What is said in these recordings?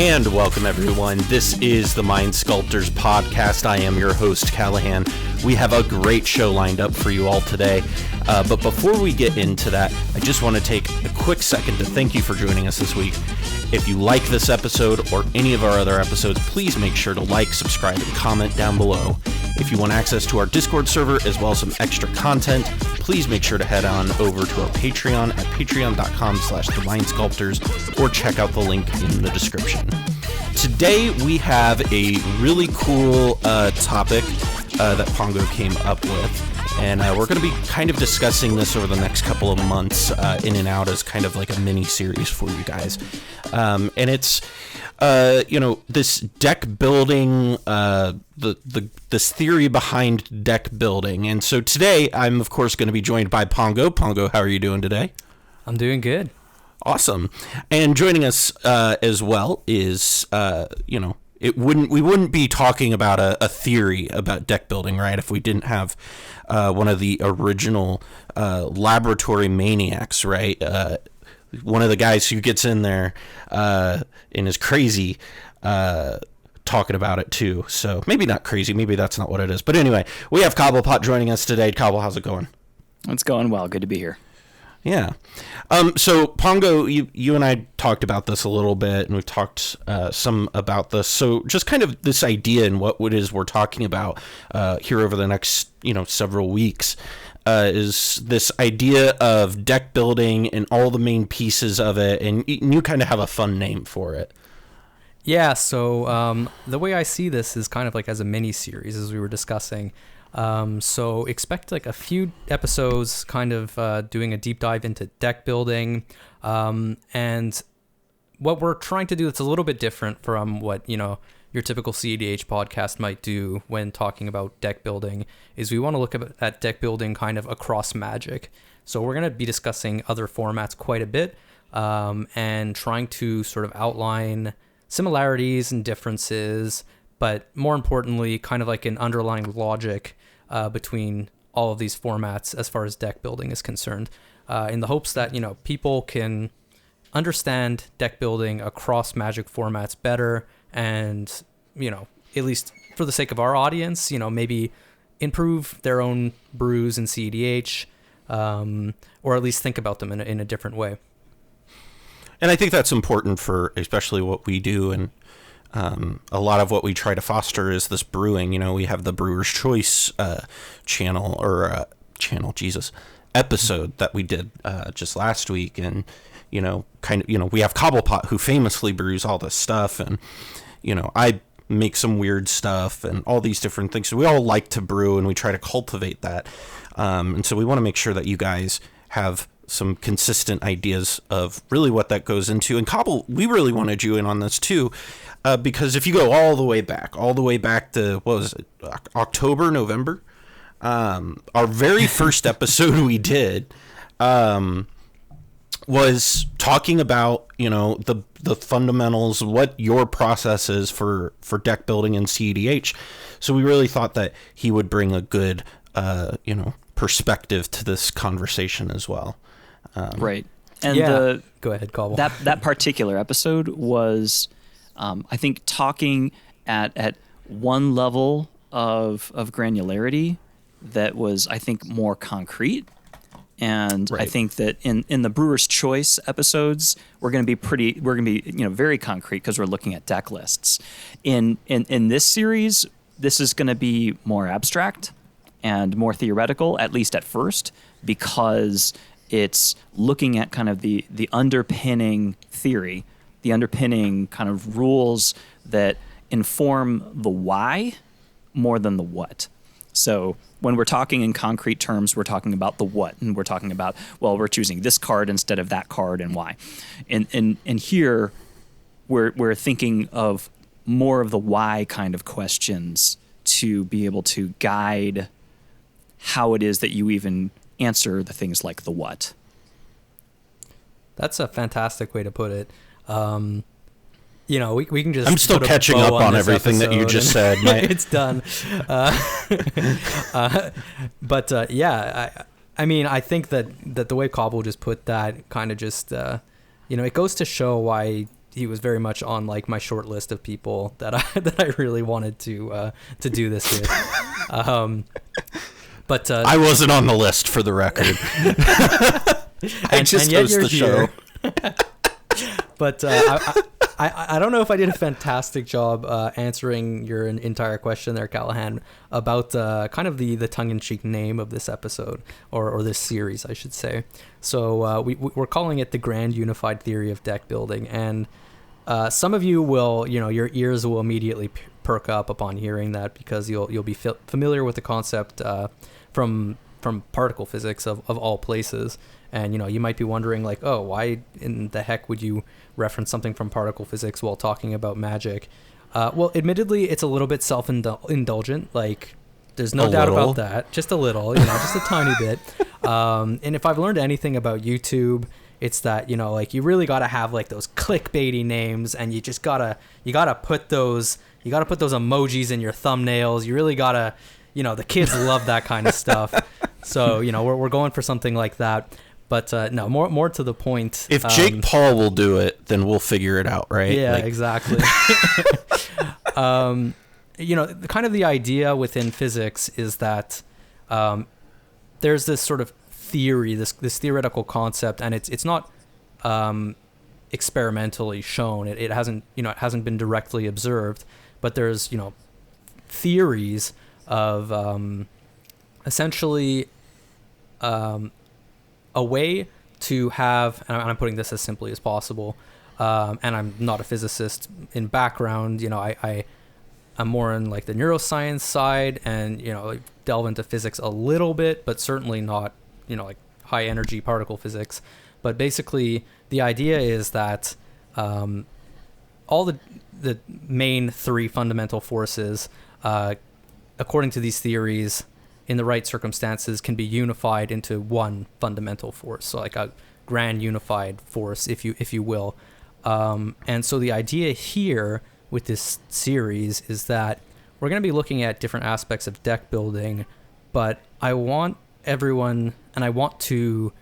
And welcome, everyone. This is the Mind Sculptors podcast. I am your host, Callahan. We have a great show lined up for you all today. But before we get into that, I just want to take a quick second to thank you for joining us this week. If you like this episode or any of our other episodes, please make sure to like, subscribe, and comment down below. If you want access to our Discord server as well as some extra content, please make sure to head on over to our Patreon at patreon.com/themindsculptors or check out the link in the description. Today we have a really cool topic that Pongo came up with. And we're going to be kind of discussing this over the next couple of months in and out as kind of like a mini series for you guys. And it's, this deck building, this theory behind deck building. And so today I'm, of course, going to be joined by Pongo. Pongo, how are you doing today? I'm doing good. Awesome. And joining us as well is, we wouldn't be talking about a theory about deck building, right? If we didn't have one of the original laboratory maniacs, right? One of the guys who gets in there and is crazy talking about it too. So maybe not crazy, maybe that's not what it is. But anyway, we have Cobblepott joining us today. Cobble, how's it going? It's going well. Good to be here. Yeah. So Pongo, you and I talked about this a little bit, and we've talked some about this. So just kind of this idea and what it is we're talking about here over the next, several weeks is this idea of deck building and all the main pieces of it. And you kind of have a fun name for it. Yeah. So the way I see this is kind of like as a mini series, as we were discussing. So expect like a few episodes kind of doing a deep dive into deck building. And what we're trying to do that's a little bit different from what, your typical CEDH podcast might do when talking about deck building is we want to look at deck building kind of across Magic. So we're going to be discussing other formats quite a bit and trying to sort of outline similarities and differences, but more importantly, kind of like an underlying logic between all of these formats as far as deck building is concerned, in the hopes that, people can understand deck building across Magic formats better and, at least for the sake of our audience, maybe improve their own brews in CEDH, or at least think about them in a different way. And I think that's important for especially what we do, and a lot of what we try to foster is this brewing. We have the Brewer's Choice episode that we did just last week, and we have Cobblepott, who famously brews all this stuff, and I make some weird stuff and all these different things. So we all like to brew, and we try to cultivate that, and so we want to make sure that you guys have some consistent ideas of really what that goes into. And Cobble, we really wanted you in on this too, because if you go all the way back to, what was it, October, November, our very first episode we did was talking about, the fundamentals, what your process is for deck building in CEDH. So we really thought that he would bring a good, perspective to this conversation as well. Right. And go ahead, Cobble. That particular episode was, I think, talking at one level of granularity that was, I think, more concrete. And right. I think that in the Brewer's Choice episodes, we're going to be very concrete because we're looking at deck lists. In this series, this is going to be more abstract and more theoretical, at least at first, because it's looking at kind of the underpinning theory, the underpinning kind of rules that inform the why more than the what. So when we're talking in concrete terms, we're talking about the what, and we're talking about, well, we're choosing this card instead of that card and why. And here we're thinking of more of the why kind of questions to be able to guide how it is that you even answer the things like the what. That's a fantastic way to put it. We can just. I'm still catching up on everything that you just said. It's done. I think that the way Cobble just put that kind of just, it goes to show why he was very much on like my short list of people that I really wanted to do this with. But I wasn't on the list, for the record. I just host the show. But I don't know if I did a fantastic job answering your entire question there, Callahan, about kind of the tongue-in-cheek name of this episode, or this series, I should say. So we're calling it the Grand Unified Theory of Deck Building, and some of you will, your ears will immediately perk up upon hearing that, because you'll be familiar with the concept from particle physics of all places. And, you might be wondering, like, oh, why in the heck would you reference something from particle physics while talking about magic? Well, admittedly, it's a little bit self-indulgent. Like, there's no doubt about that. Just a little, just a tiny bit. And if I've learned anything about YouTube, it's that, like, you really got to have, like, those clickbaity names, and you just gotta put those emojis in your thumbnails. You really gotta, the kids love that kind of stuff. So, we're going for something like that. But no, more to the point. If Jake Paul will do it, then we'll figure it out, right? Yeah, exactly. Kind of the idea within physics is that there's this sort of theory, this theoretical concept, and it's not experimentally shown. It hasn't been directly observed, but there's theories of essentially a way to have, and I'm putting this as simply as possible, and I'm not a physicist in background, I'm more in like the neuroscience side, and delve into physics a little bit, but certainly not like high energy particle physics. But basically the idea is that all the main three fundamental forces, according to these theories, in the right circumstances, can be unified into one fundamental force, so like a grand unified force, if you will. And so the idea here with this series is that we're going to be looking at different aspects of deck building, but I want everyone, and I want to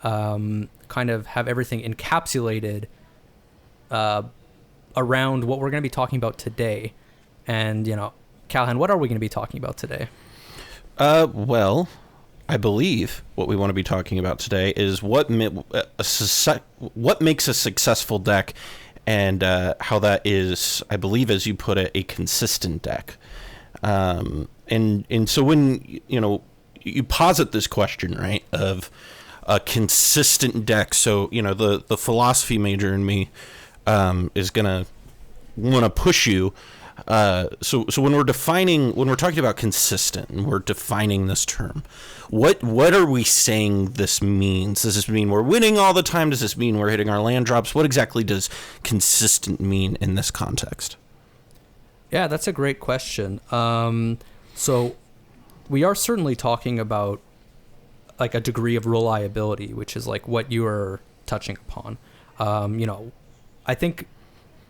kind of have everything encapsulated around what we're going to be talking about today. And, Callahan, what are we going to be talking about today? Well, I believe what we want to be talking about today is what makes a successful deck, and how that is, I believe, as you put it, a consistent deck. And so when you posit this question, right, of a consistent deck, so the philosophy major in me is gonna want to push you. So when we're talking about consistent, and we're defining this term, what are we saying this means? Does this mean we're winning all the time? Does this mean we're hitting our land drops? What exactly does consistent mean in this context? Yeah, that's a great question. So we are certainly talking about like a degree of reliability, which is like what you are touching upon. I think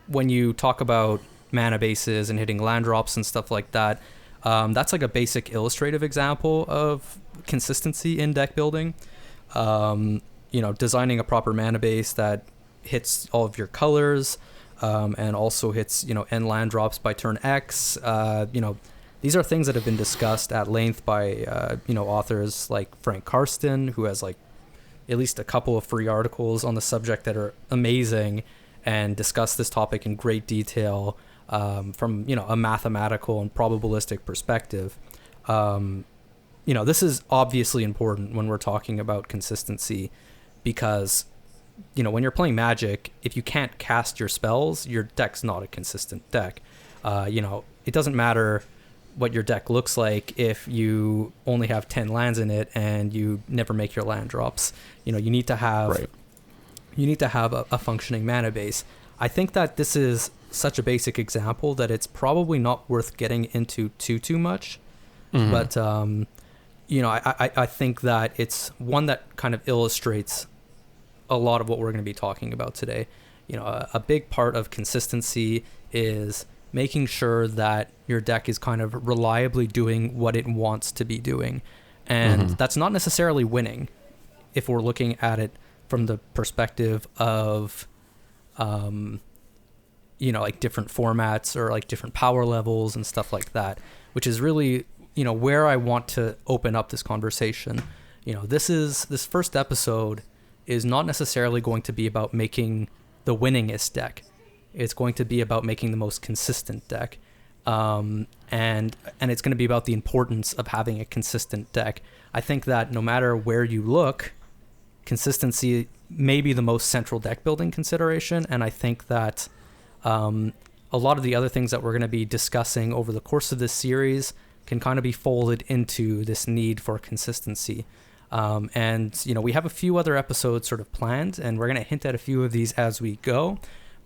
when you talk about mana bases and hitting land drops and stuff like that, that's like a basic illustrative example of consistency in deck building. Designing a proper mana base that hits all of your colors, and also hits end land drops by turn X. These are things that have been discussed at length by authors like Frank Karsten, who has like at least a couple of free articles on the subject that are amazing and discuss this topic in great detail. From a mathematical and probabilistic perspective. This is obviously important when we're talking about consistency, because when you're playing Magic, if you can't cast your spells, your deck's not a consistent deck. It doesn't matter what your deck looks like if you only have 10 lands in it and you never make your land drops. You need to have a functioning mana base. I think that this is such a basic example that it's probably not worth getting into too much. Mm-hmm. But I think that it's one that kind of illustrates a lot of what we're going to be talking about today. A big part of consistency is making sure that your deck is kind of reliably doing what it wants to be doing, and that's not necessarily winning if we're looking at it from the perspective of like different formats or like different power levels and stuff like that, which is really, where I want to open up this conversation. This first episode is not necessarily going to be about making the winningest deck. It's going to be about making the most consistent deck. And it's going to be about the importance of having a consistent deck. I think that no matter where you look, consistency may be the most central deck building consideration. And I think that a lot of the other things that we're going to be discussing over the course of this series can kind of be folded into this need for consistency. And we have a few other episodes sort of planned, and we're going to hint at a few of these as we go.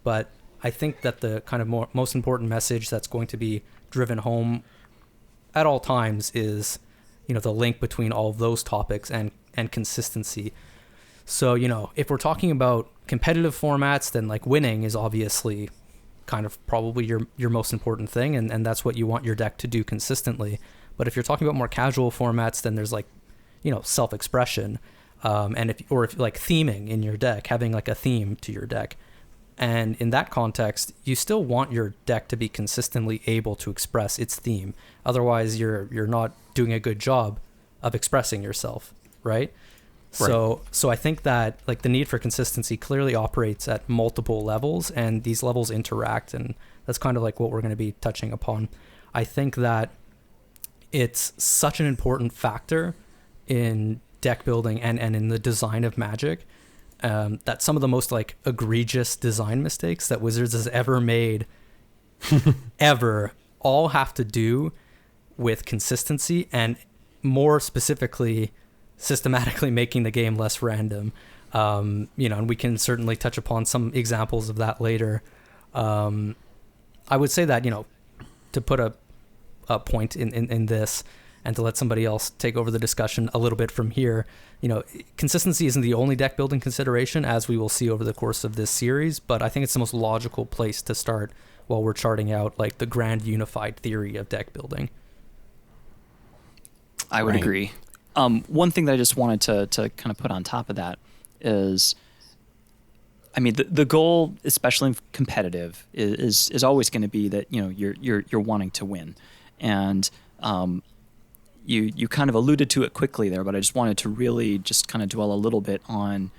But I think that the kind of most important message that's going to be driven home at all times is, the link between all of those topics and consistency. So, if we're talking about competitive formats, then like winning is obviously kind of probably your most important thing, and that's what you want your deck to do consistently. But if you're talking about more casual formats, then there's like, self-expression, and if like theming in your deck, having like a theme to your deck. And in that context, you still want your deck to be consistently able to express its theme. Otherwise, you're not doing a good job of expressing yourself, right? So I think that like the need for consistency clearly operates at multiple levels, and these levels interact, and that's kind of like what we're going to be touching upon. I think that it's such an important factor in deck building and in the design of Magic, that some of the most like egregious design mistakes that Wizards has ever made ever all have to do with consistency, and more specifically systematically making the game less random. And we can certainly touch upon some examples of that later. I would say that, to put a point in this, and to let somebody else take over the discussion a little bit from here, consistency isn't the only deck building consideration, as we will see over the course of this series, but I think it's the most logical place to start while we're charting out like the grand unified theory of deck building. I would agree. One thing that I just wanted to kind of put on top of that is, I mean, the goal, especially in competitive, is always going to be that you're wanting to win, and you kind of alluded to it quickly there, but I just wanted to really just kind of dwell a little bit on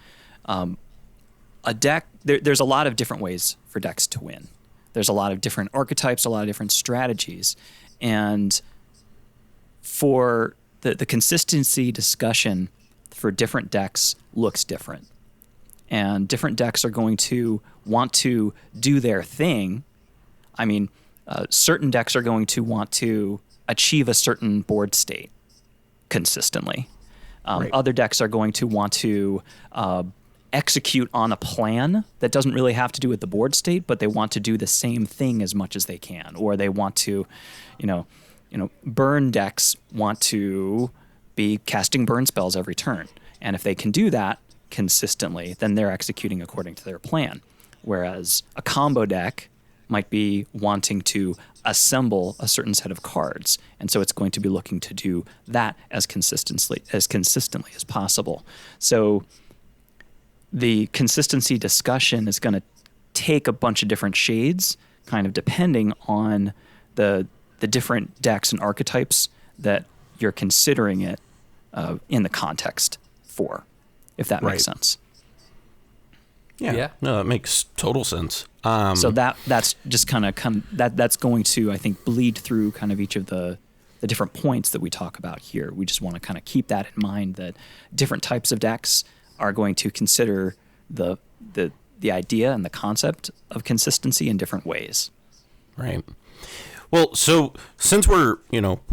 a deck. There's a lot of different ways for decks to win. There's a lot of different archetypes, a lot of different strategies, and for the consistency discussion for different decks looks different. And different decks are going to want to do their thing. I mean, certain decks are going to want to achieve a certain board state consistently. Other decks are going to want to execute on a plan that doesn't really have to do with the board state, but they want to do the same thing as much as they can. Or they want to, burn decks want to be casting burn spells every turn. And if they can do that consistently, then they're executing according to their plan. Whereas a combo deck might be wanting to assemble a certain set of cards, and so it's going to be looking to do that as consistently as possible. So the consistency discussion is going to take a bunch of different shades, kind of depending on the different decks and archetypes that you're considering it in the context for, if that makes sense. Yeah. No, that makes total sense. So that's just kind of that's going to, I think, bleed through kind of each of the different points that we talk about here. We just want to kind of keep that in mind, that different types of decks are going to consider the idea and the concept of consistency in different ways. Right. Well, so since we're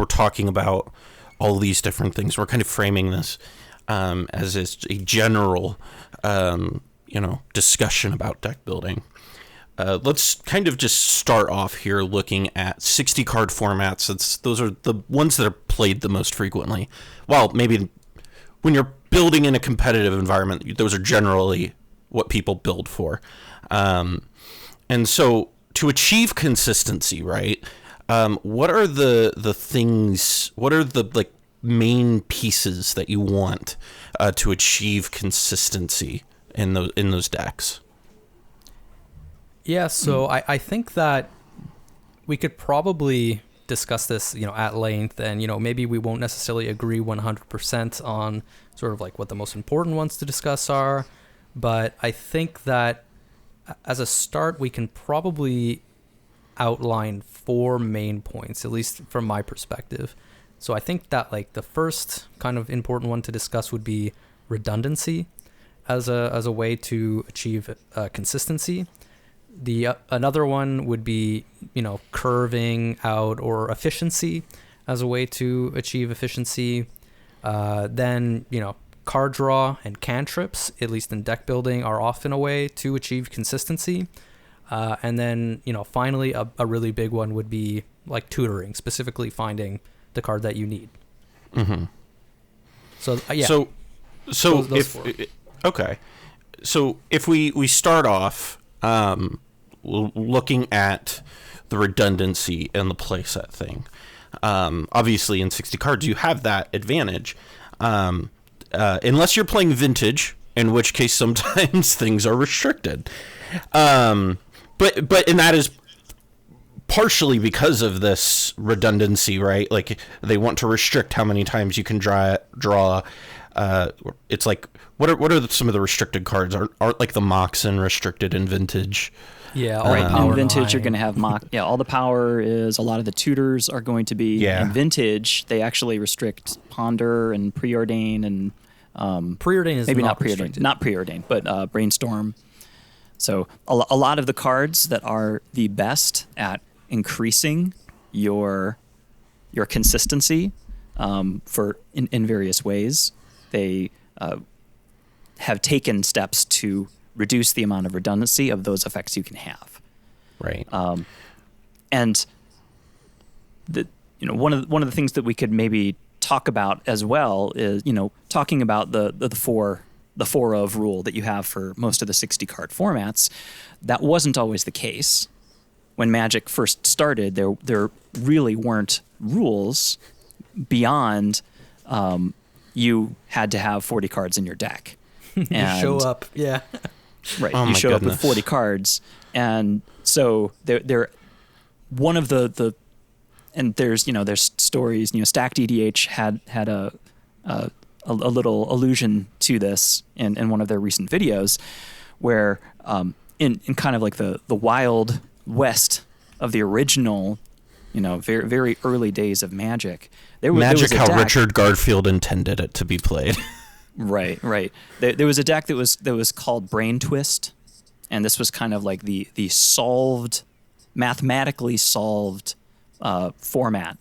talking about all these different things, we're kind of framing this as a general discussion about deck building. Let's kind of just start off here looking at 60 card formats. Those are the ones that are played the most frequently. Well, maybe when you're building in a competitive environment, those are generally what people build for. And so to achieve consistency, right? What are the things? What are the main pieces that you want to achieve consistency in those decks? Yeah, so I think that we could probably discuss this, at length, and, maybe we won't necessarily agree 100% on sort of like what the most important ones to discuss are, but I think that as a start, we can probably outline 4 main points, at least from my perspective. So I think that like the first kind of important one to discuss would be redundancy as a way to achieve consistency. Another one would be, curving out or efficiency as a way to achieve efficiency. Then, card draw and cantrips, at least in deck building, are often a way to achieve consistency. And then, finally, a really big one would be like tutoring, specifically finding the card that you need. Mm-hmm. So, yeah. So those okay. So if we start off looking at the redundancy and the playset thing, obviously in 60 cards you have that advantage, unless you're playing vintage, in which case sometimes things are restricted. But that is partially because of this redundancy, right? Like they want to restrict how many times you can draw. It's like what are some of the restricted cards? Aren't like the Moxen restricted in vintage? Yeah, right. In vintage, you're going to have all the power is. A lot of the tutors are going to be in vintage. They actually restrict ponder and preordain and preordain is maybe not preordain, not preordain, but brainstorm. So a lot of the cards that are the best at increasing your consistency in various ways, they have taken steps to reduce the amount of redundancy of those effects you can have. Right. And one of the things that we could maybe talk about as well is talking about the four of rule that you have for most of the 60 card formats. That wasn't always the case. When Magic first started, there really weren't rules beyond you had to have 40 cards in your deck. And show up, yeah. Right, oh you show goodness. up with 40 cards, and so they're one of the and there's stories. Stacked EDH had a little allusion to this in one of their recent videos, where in kind of like the wild west of the original, very very early days of Magic, there was a how deck. Richard Garfield intended it to be played. Right. There was a deck that was called Brain Twist, and this was kind of like the mathematically solved format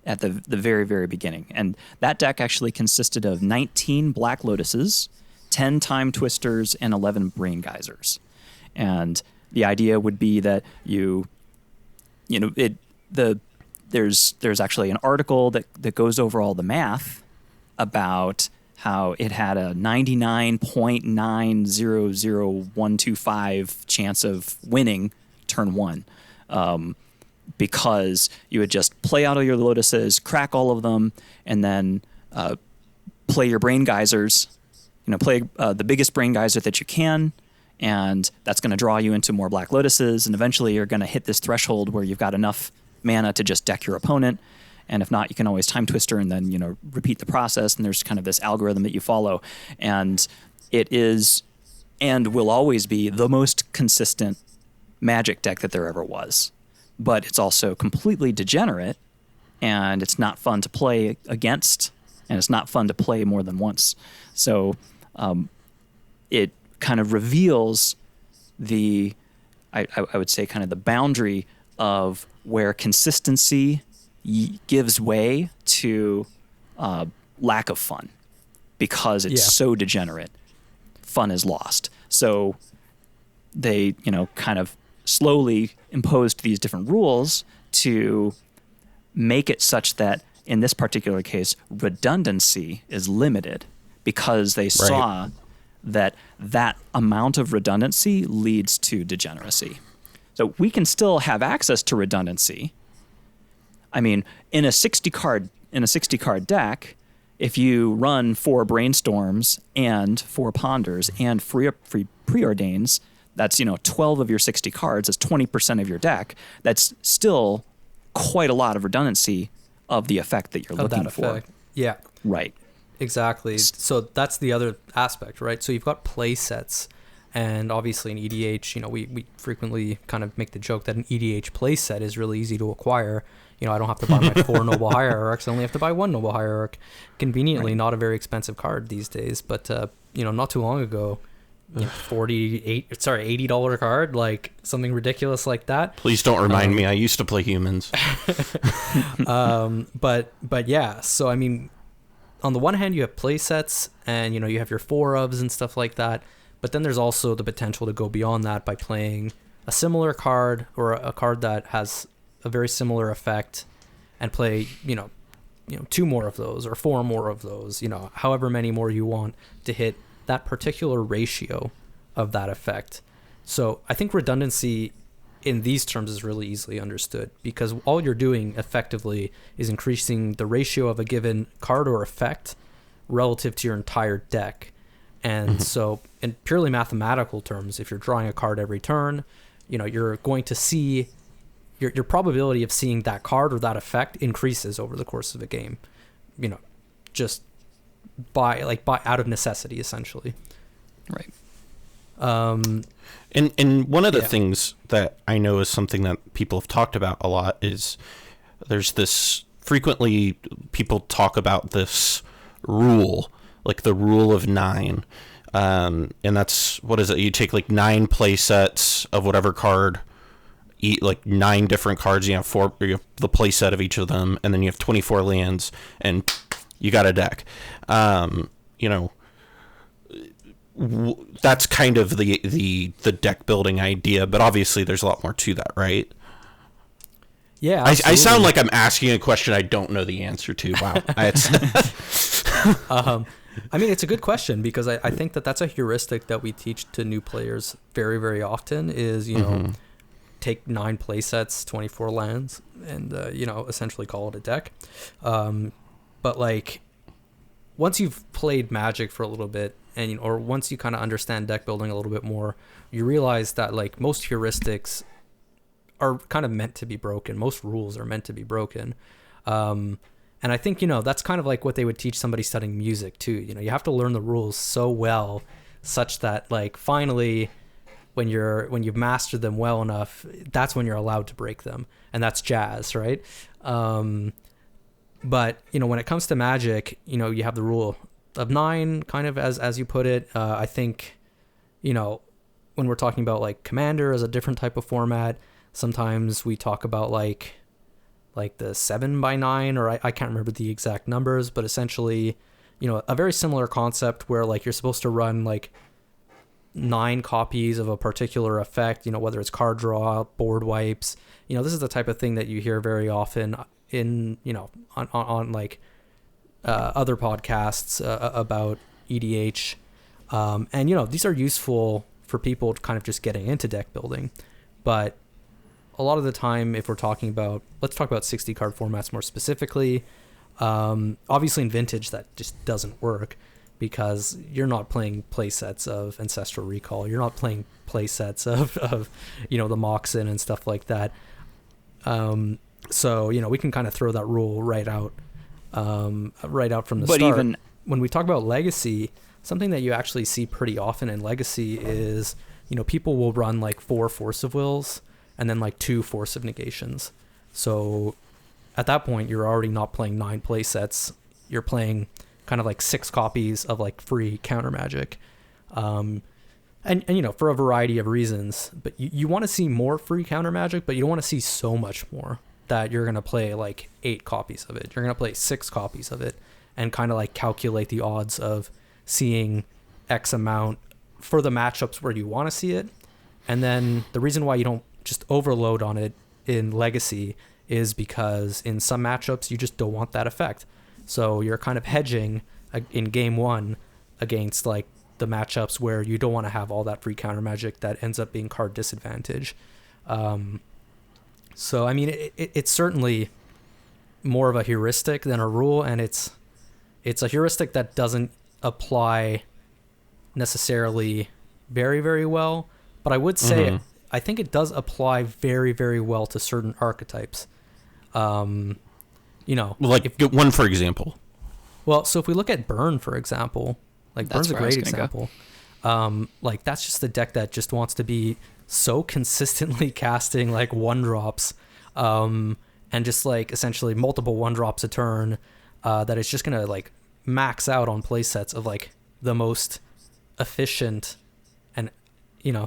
at the very, very beginning. And that deck actually consisted of 19 Black Lotuses, 10 Time Twisters, and 11 Brain Geysers. And the idea would be that there's actually an article that goes over all the math about how it had a 99.900125 chance of winning turn one, because you would just play out all your lotuses, crack all of them, and then play your brain geysers. Play the biggest brain geyser that you can, and that's going to draw you into more black lotuses, and eventually you're going to hit this threshold where you've got enough mana to just deck your opponent. And if not, you can always time twister and then, repeat the process. And there's kind of this algorithm that you follow. And it is and will always be the most consistent Magic deck that there ever was. But it's also completely degenerate, and it's not fun to play against, and it's not fun to play more than once. So it kind of reveals I would say, kind of the boundary of where consistency gives way to lack of fun, because it's so degenerate. Fun is lost. So they, kind of slowly imposed these different rules to make it such that in this particular case, redundancy is limited, because they saw that amount of redundancy leads to degeneracy. So we can still have access to redundancy. I mean, in a 60 card deck, if you run 4 brainstorms and 4 ponders and 3 preordains, That's 12 of your 60 cards. That's 20% of your deck. That's still quite a lot of redundancy of the effect that you're looking for. Yeah. Right. Exactly. So that's the other aspect, right? So you've got play sets, and obviously in EDH, we frequently kind of make the joke that an EDH play set is really easy to acquire. I don't have to buy my 4 Noble Hierarchs. I only have to buy 1 Noble Hierarch. Conveniently, not a very expensive card these days. But, not too long ago, $80 card, like something ridiculous like that. Please don't remind me. I used to play humans. But yeah, so I mean, on the one hand, you have play sets, and you have your 4-ofs and stuff like that. But then there's also the potential to go beyond that by playing a similar card or a card that has a very similar effect, and play 2 more of those or 4 more of those, however many more you want to hit that particular ratio of that effect. So I think redundancy in these terms is really easily understood, because all you're doing effectively is increasing the ratio of a given card or effect relative to your entire deck. And so in purely mathematical terms, if you're drawing a card every turn, you're going to see your probability of seeing that card or that effect increases over the course of a game, just by out of necessity, essentially. Right. And one of the things that I know is something that people have talked about a lot is there's this, frequently people talk about this rule, like the rule of 9. And that's, what is it? You take like 9 play sets of whatever card, like 9 different cards. You have the play set of each of them, and then you have 24 lands, and you got a deck. That's kind of the deck building idea, but obviously there's a lot more to that, right? Yeah, I sound like I'm asking a question I don't know the answer to. Wow. I mean, it's a good question, because I think that's a heuristic that we teach to new players very, very often is, take 9 play sets, 24 lands, and, essentially call it a deck. But like, once you've played Magic for a little bit, and or once you kind of understand deck building a little bit more, you realize that like most heuristics are kind of meant to be broken. Most rules are meant to be broken. And I think, that's kind of like what they would teach somebody studying music too. You have to learn the rules so well such that like finally when you've mastered them well enough, that's when you're allowed to break them. And that's jazz, right? But, when it comes to Magic, you have the rule of 9, kind of as you put it. I think, when we're talking about like Commander as a different type of format, sometimes we talk about like the 7x9, or I can't remember the exact numbers, but essentially, a very similar concept where like you're supposed to run like 9 copies of a particular effect, whether it's card draw, board wipes. This is the type of thing that you hear very often in, on like other podcasts about EDH. And, these are useful for people kind of just getting into deck building. But a lot of the time, if we're talking about, let's talk about 60 card formats more specifically. Obviously in Vintage, that just doesn't work, because you're not playing play sets of Ancestral Recall. You're not playing play sets of the Moxen and stuff like that. So, we can kind of throw that rule right out from the start. Even when we talk about Legacy, something that you actually see pretty often in Legacy is, people will run like 4 Force of Wills and then like 2 Force of Negations. So at that point, you're already not playing 9 play sets. You're playing kind of like 6 copies of like free counter magic. And for a variety of reasons, but you want to see more free counter magic, but you don't want to see so much more that you're going to play like 8 copies of it. You're going to play 6 copies of it and kind of like calculate the odds of seeing X amount for the matchups where you want to see it. And then the reason why you don't just overload on it in Legacy is because in some matchups, you just don't want that effect. So you're kind of hedging in game 1 against like the matchups where you don't want to have all that free counter magic that ends up being card disadvantage. So, I mean, it's certainly more of a heuristic than a rule, and it's a heuristic that doesn't apply necessarily very, very well, But I would say I think it does apply very, very well to certain archetypes. One for example. Well, so if we look at Burn, for example, like Burn's a great example. That's just the deck that just wants to be so consistently casting like 1-drops, and just like essentially multiple 1-drops a turn, that it's just gonna like max out on play sets of like the most efficient, and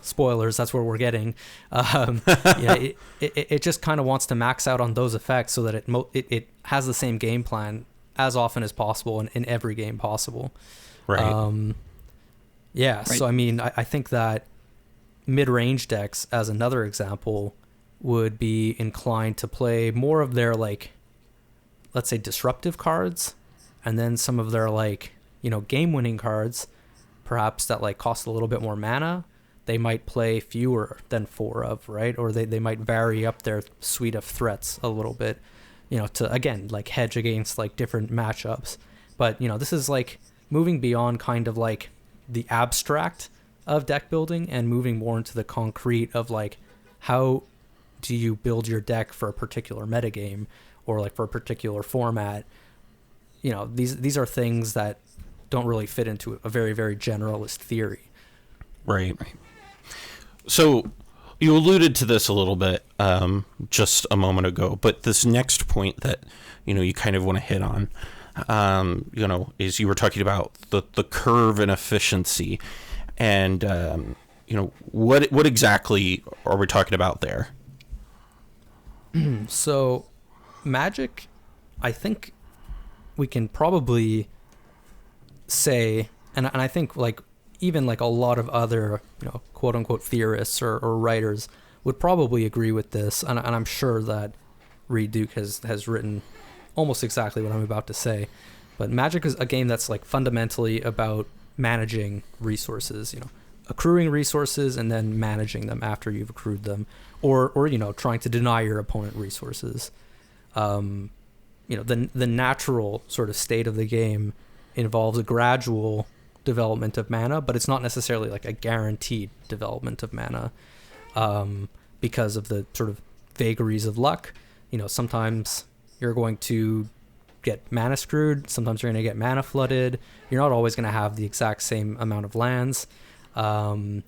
spoilers, that's where we're getting. It just kind of wants to max out on those effects so that it has the same game plan as often as possible and in every game possible. Right. Right. So I mean, I think that mid-range decks, as another example, would be inclined to play more of their like, let's say, disruptive cards, and then some of their like, game-winning cards, perhaps that like cost a little bit more mana. They might play fewer than 4 of, right? Or they might vary up their suite of threats a little bit, to, again, like hedge against like different matchups. But, this is like moving beyond kind of like the abstract of deck building and moving more into the concrete of like, how do you build your deck for a particular metagame or like for a particular format? These are things that don't really fit into a very, very generalist theory. Right. So you alluded to this a little bit just a moment ago, but this next point that you kind of want to hit on, is you were talking about the curve and efficiency, and what exactly are we talking about there? So Magic, I think we can probably say, and I think like even like a lot of other, quote unquote theorists or writers would probably agree with this. And I'm sure that Reed Duke has written almost exactly what I'm about to say. But Magic is a game that's like fundamentally about managing resources, accruing resources and then managing them after you've accrued them, or trying to deny your opponent resources. The natural sort of state of the game involves a gradual development of mana, but it's not necessarily like a guaranteed development of mana, because of the sort of vagaries of luck. Sometimes you're going to get mana screwed, sometimes you're going to get mana flooded. You're not always going to have the exact same amount of lands. What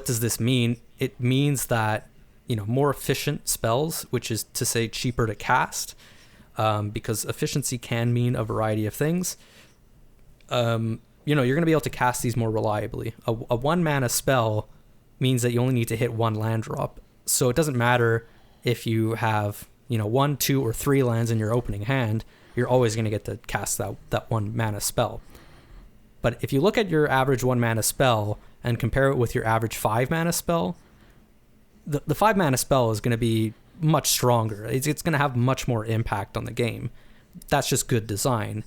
does this mean? It means that more efficient spells, which is to say cheaper to cast, because efficiency can mean a variety of things. You're going to be able to cast these more reliably. A 1 mana spell means that you only need to hit 1 land drop. So it doesn't matter if you have, 1, 2, or 3 lands in your opening hand, you're always going to get to cast that 1 mana spell. But if you look at your average 1 mana spell and compare it with your average 5 mana spell, the 5 mana spell is going to be much stronger. It's going to have much more impact on the game. That's just good design.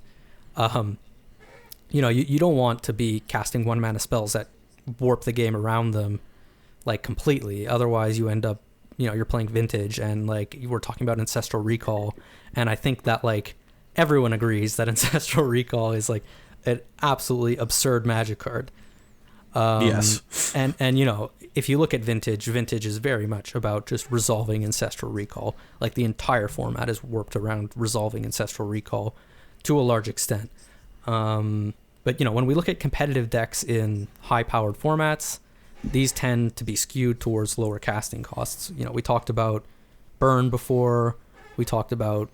You don't want to be casting 1 mana spells that warp the game around them like completely. Otherwise you end up, you're playing Vintage, and like you were talking about Ancestral Recall, and I think that like everyone agrees that Ancestral Recall is like an absolutely absurd Magic card. Yes. And if you look at Vintage is very much about just resolving Ancestral Recall. Like the entire format is warped around resolving Ancestral Recall to a large extent. But when we look at competitive decks in high-powered formats, these tend to be skewed towards lower casting costs. We talked about Burn before. We talked about,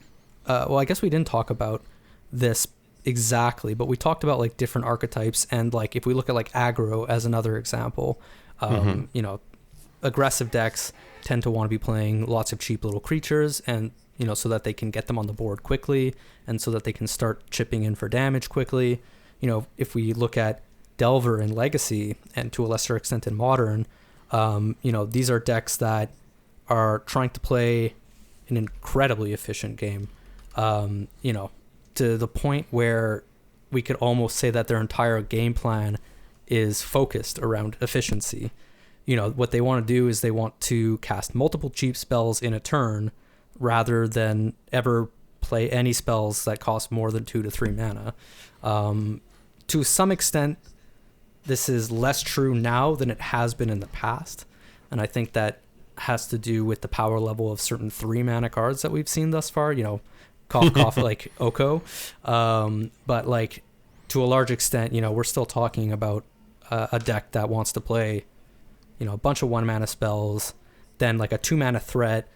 I guess we didn't talk about this exactly, but we talked about like different archetypes, and like if we look at like aggro as another example, aggressive decks tend to want to be playing lots of cheap little creatures, and so that they can get them on the board quickly, and so that they can start chipping in for damage quickly. If we look at Delver and Legacy, and to a lesser extent in Modern, these are decks that are trying to play an incredibly efficient game, to the point where we could almost say that their entire game plan is focused around efficiency. What they want to do is they want to cast multiple cheap spells in a turn rather than ever play any spells that cost more than 2 to 3 mana. To some extent, this is less true now than it has been in the past. And I think that has to do with the power level of certain 3 mana cards that we've seen thus far, cough, cough, like Oko. But like to a large extent, we're still talking about a deck that wants to play, a bunch of 1 mana spells, then like a 2 mana threat,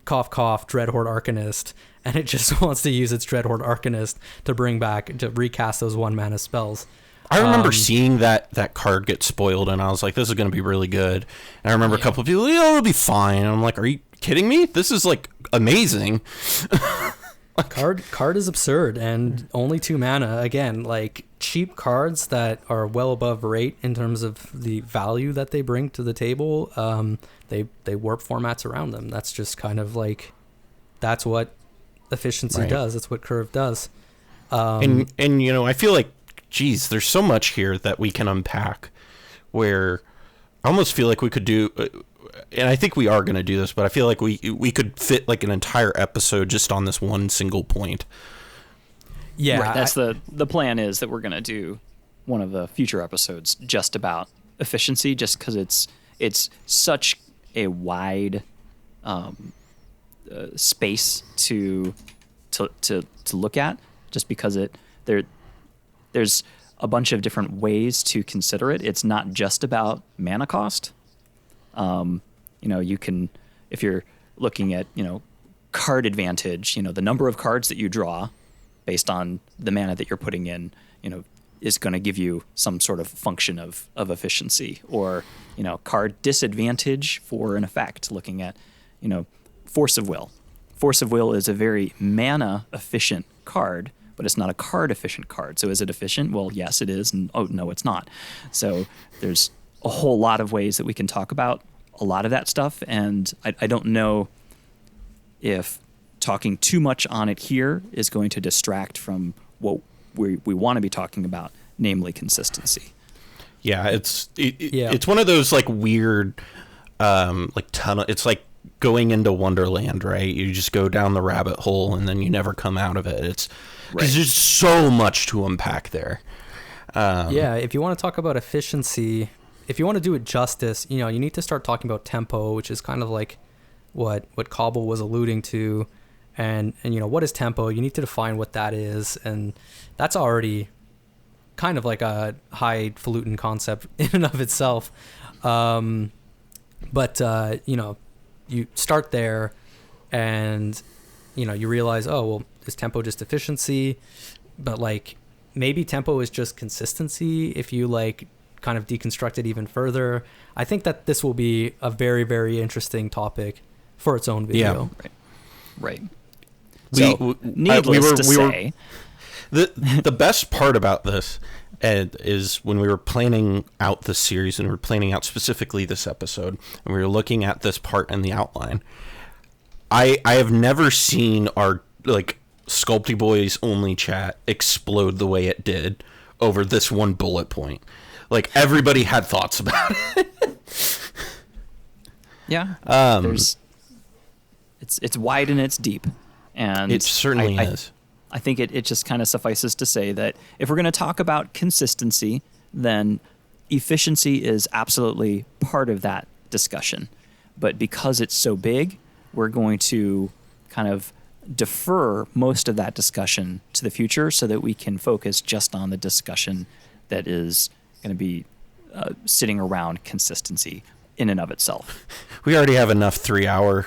cough, cough, Dreadhorde Arcanist, and it just wants to use its Dreadhorde Arcanist to recast those 1 mana spells. I remember seeing that card get spoiled, and I was like, this is going to be really good. And I remember a couple of people, it'll be fine. And I'm like, are you kidding me? This is like amazing. Card is absurd, and only 2 mana. Again, like cheap cards that are well above rate in terms of the value that they bring to the table. They warp formats around them. That's just kind of like, that's what efficiency does. That's what Curve does. And I feel like, geez, there's so much here that we can unpack, where I almost feel like we could do, and I think we are going to do this, but I feel like we could fit like an entire episode just on this one single point. Yeah. Right, that's the plan, is that we're going to do one of the future episodes just about efficiency, just because it's such a wide space to look at, just because there's a bunch of different ways to consider it. It's not just about mana cost. You can, if you're looking at, card advantage, the number of cards that you draw based on the mana that you're putting in, is going to give you some sort of function of efficiency, or, card disadvantage for an effect, looking at, Force of Will. Force of Will is a very mana efficient card, but it's not a card efficient card. So is it efficient? Well, yes, it is. And oh, no, it's not. So there's a whole lot of ways that we can talk about a lot of that stuff. And I don't know if talking too much on it here is going to distract from what we want to be talking about, namely consistency. Yeah, it's one of those like weird like tunnel. It's like going into Wonderland, right? You just go down the rabbit hole and then you never come out of it. It's because there's so much to unpack there. If you want to talk about efficiency, if you want to do it justice, you need to start talking about tempo, which is kind of like what Cobble was alluding to. And what is tempo? You need to define what that is, and that's already kind of like a highfalutin concept in and of itself. But you start there, and you realize, oh well, is tempo just efficiency? But like maybe tempo is just consistency if you like kind of deconstruct it even further. I think that this will be a very, very interesting topic for its own video. Yeah. Right. So, needless to say, the best part about this is when we were planning out this series, and we were planning out specifically this episode, and we were looking at this part in the outline, I have never seen our like Sculpty Boys only chat explode the way it did over this one bullet point. Like everybody had thoughts about it. Yeah. It's wide and it's deep. And it certainly is. I think it just kind of suffices to say that if we're going to talk about consistency, then efficiency is absolutely part of that discussion. But because it's so big, we're going to kind of defer most of that discussion to the future so that we can focus just on the discussion that is going to be sitting around consistency in and of itself. We already have enough 3 hour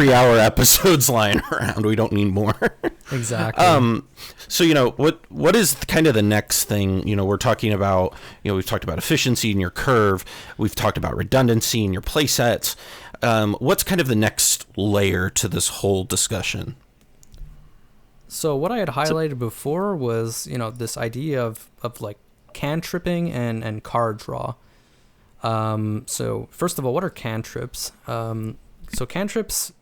episodes lying around. We don't need more. Exactly. So, what is kind of the next thing, we're talking about, we've talked about efficiency in your curve. We've talked about redundancy in your play sets. What's kind of the next layer to this whole discussion? So what I had highlighted before was, this idea of like cantripping and card draw. So first of all, what are cantrips? So cantrips,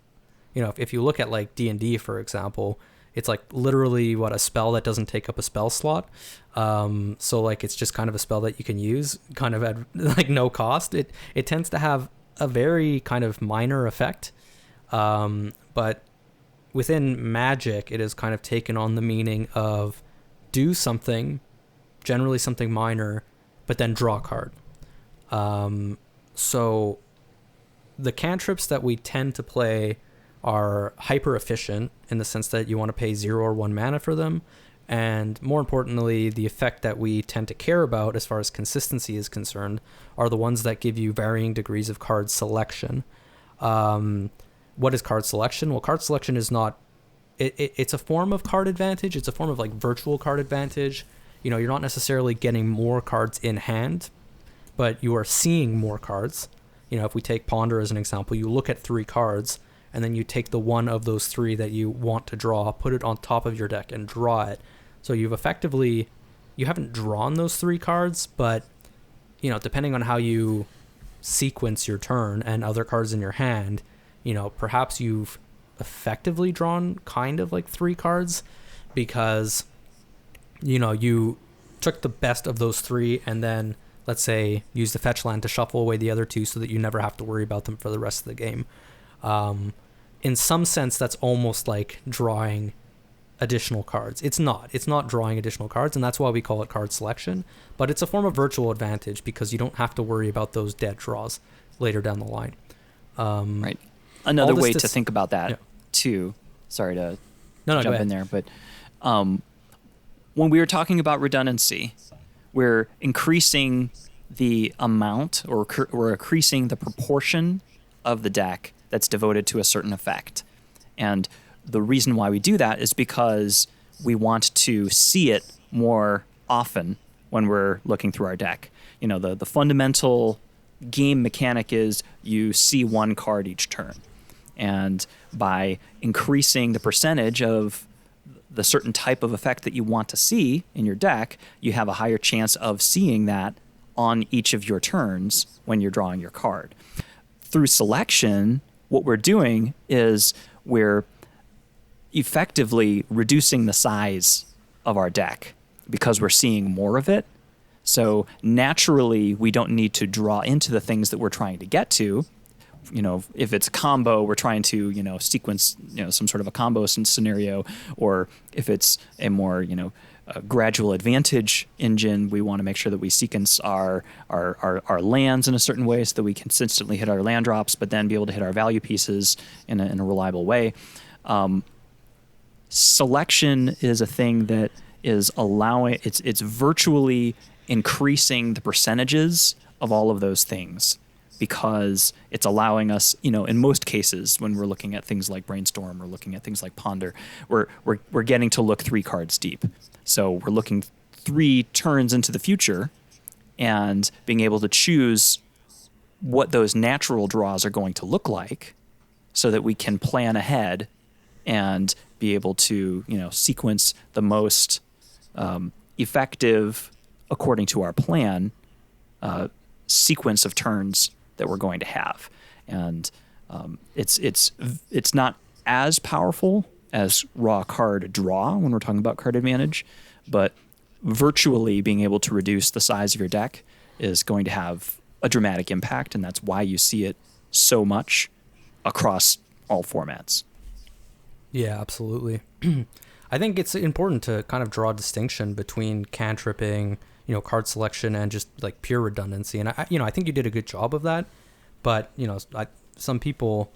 if you look at like D&D, for example, it's like literally a spell that doesn't take up a spell slot. So like it's just kind of a spell that you can use kind of at like no cost. It tends to have a very kind of minor effect. But within Magic, it has kind of taken on the meaning of do something generally something minor, but then draw a card. So the cantrips that we tend to play are hyper efficient in the sense that you want to pay 0 or 1 mana for them. And more importantly, the effect that we tend to care about as far as consistency is concerned are the ones that give you varying degrees of card selection. What is card selection? Well, card selection is not... It's a form of card advantage. It's a form of like virtual card advantage. You're not necessarily getting more cards in hand, but you are seeing more cards. If we take Ponder as an example, you look at 3 cards, and then you take the one of those 3 that you want to draw, put it on top of your deck, and draw it. So you haven't drawn those 3 cards, but, depending on how you sequence your turn and other cards in your hand, perhaps you've effectively drawn kind of like 3 cards because, you took the best of those 3 and then, let's say, use the fetch land to shuffle away the other 2 so that you never have to worry about them for the rest of the game. In some sense, that's almost like drawing additional cards. It's not drawing additional cards, and that's why we call it card selection, but it's a form of virtual advantage because you don't have to worry about those dead draws later down the line. Right. Another way to think about that, too, sorry to jump in there, but when we were talking about redundancy, we're increasing the amount or we're increasing the proportion of the deck that's devoted to a certain effect. And the reason why we do that is because we want to see it more often when we're looking through our deck. The fundamental game mechanic is you see 1 card each turn. And by increasing the percentage of the certain type of effect that you want to see in your deck, you have a higher chance of seeing that on each of your turns when you're drawing your card. Through selection, what we're doing is we're effectively reducing the size of our deck because we're seeing more of it. So naturally, we don't need to draw into the things that we're trying to get to. If it's a combo, we're trying to, sequence, some sort of a combo scenario, or if it's a more, a gradual advantage engine, we want to make sure that we sequence our lands in a certain way so that we consistently hit our land drops, but then be able to hit our value pieces in a reliable way. Selection is a thing that is allowing, it's virtually increasing the percentages of all of those things, because it's allowing us, in most cases, when we're looking at things like Brainstorm or looking at things like Ponder, we're getting to look 3 cards deep. So we're looking 3 turns into the future and being able to choose what those natural draws are going to look like so that we can plan ahead and be able to, sequence the most effective, according to our plan, sequence of turns that we're going to have. And it's not as powerful as raw card draw when we're talking about card advantage, but virtually being able to reduce the size of your deck is going to have a dramatic impact, and that's why you see it so much across all formats. Yeah, absolutely. I think it's important to kind of draw a distinction between cantripping, card selection, and just like pure redundancy. And I think you did a good job of that. But some people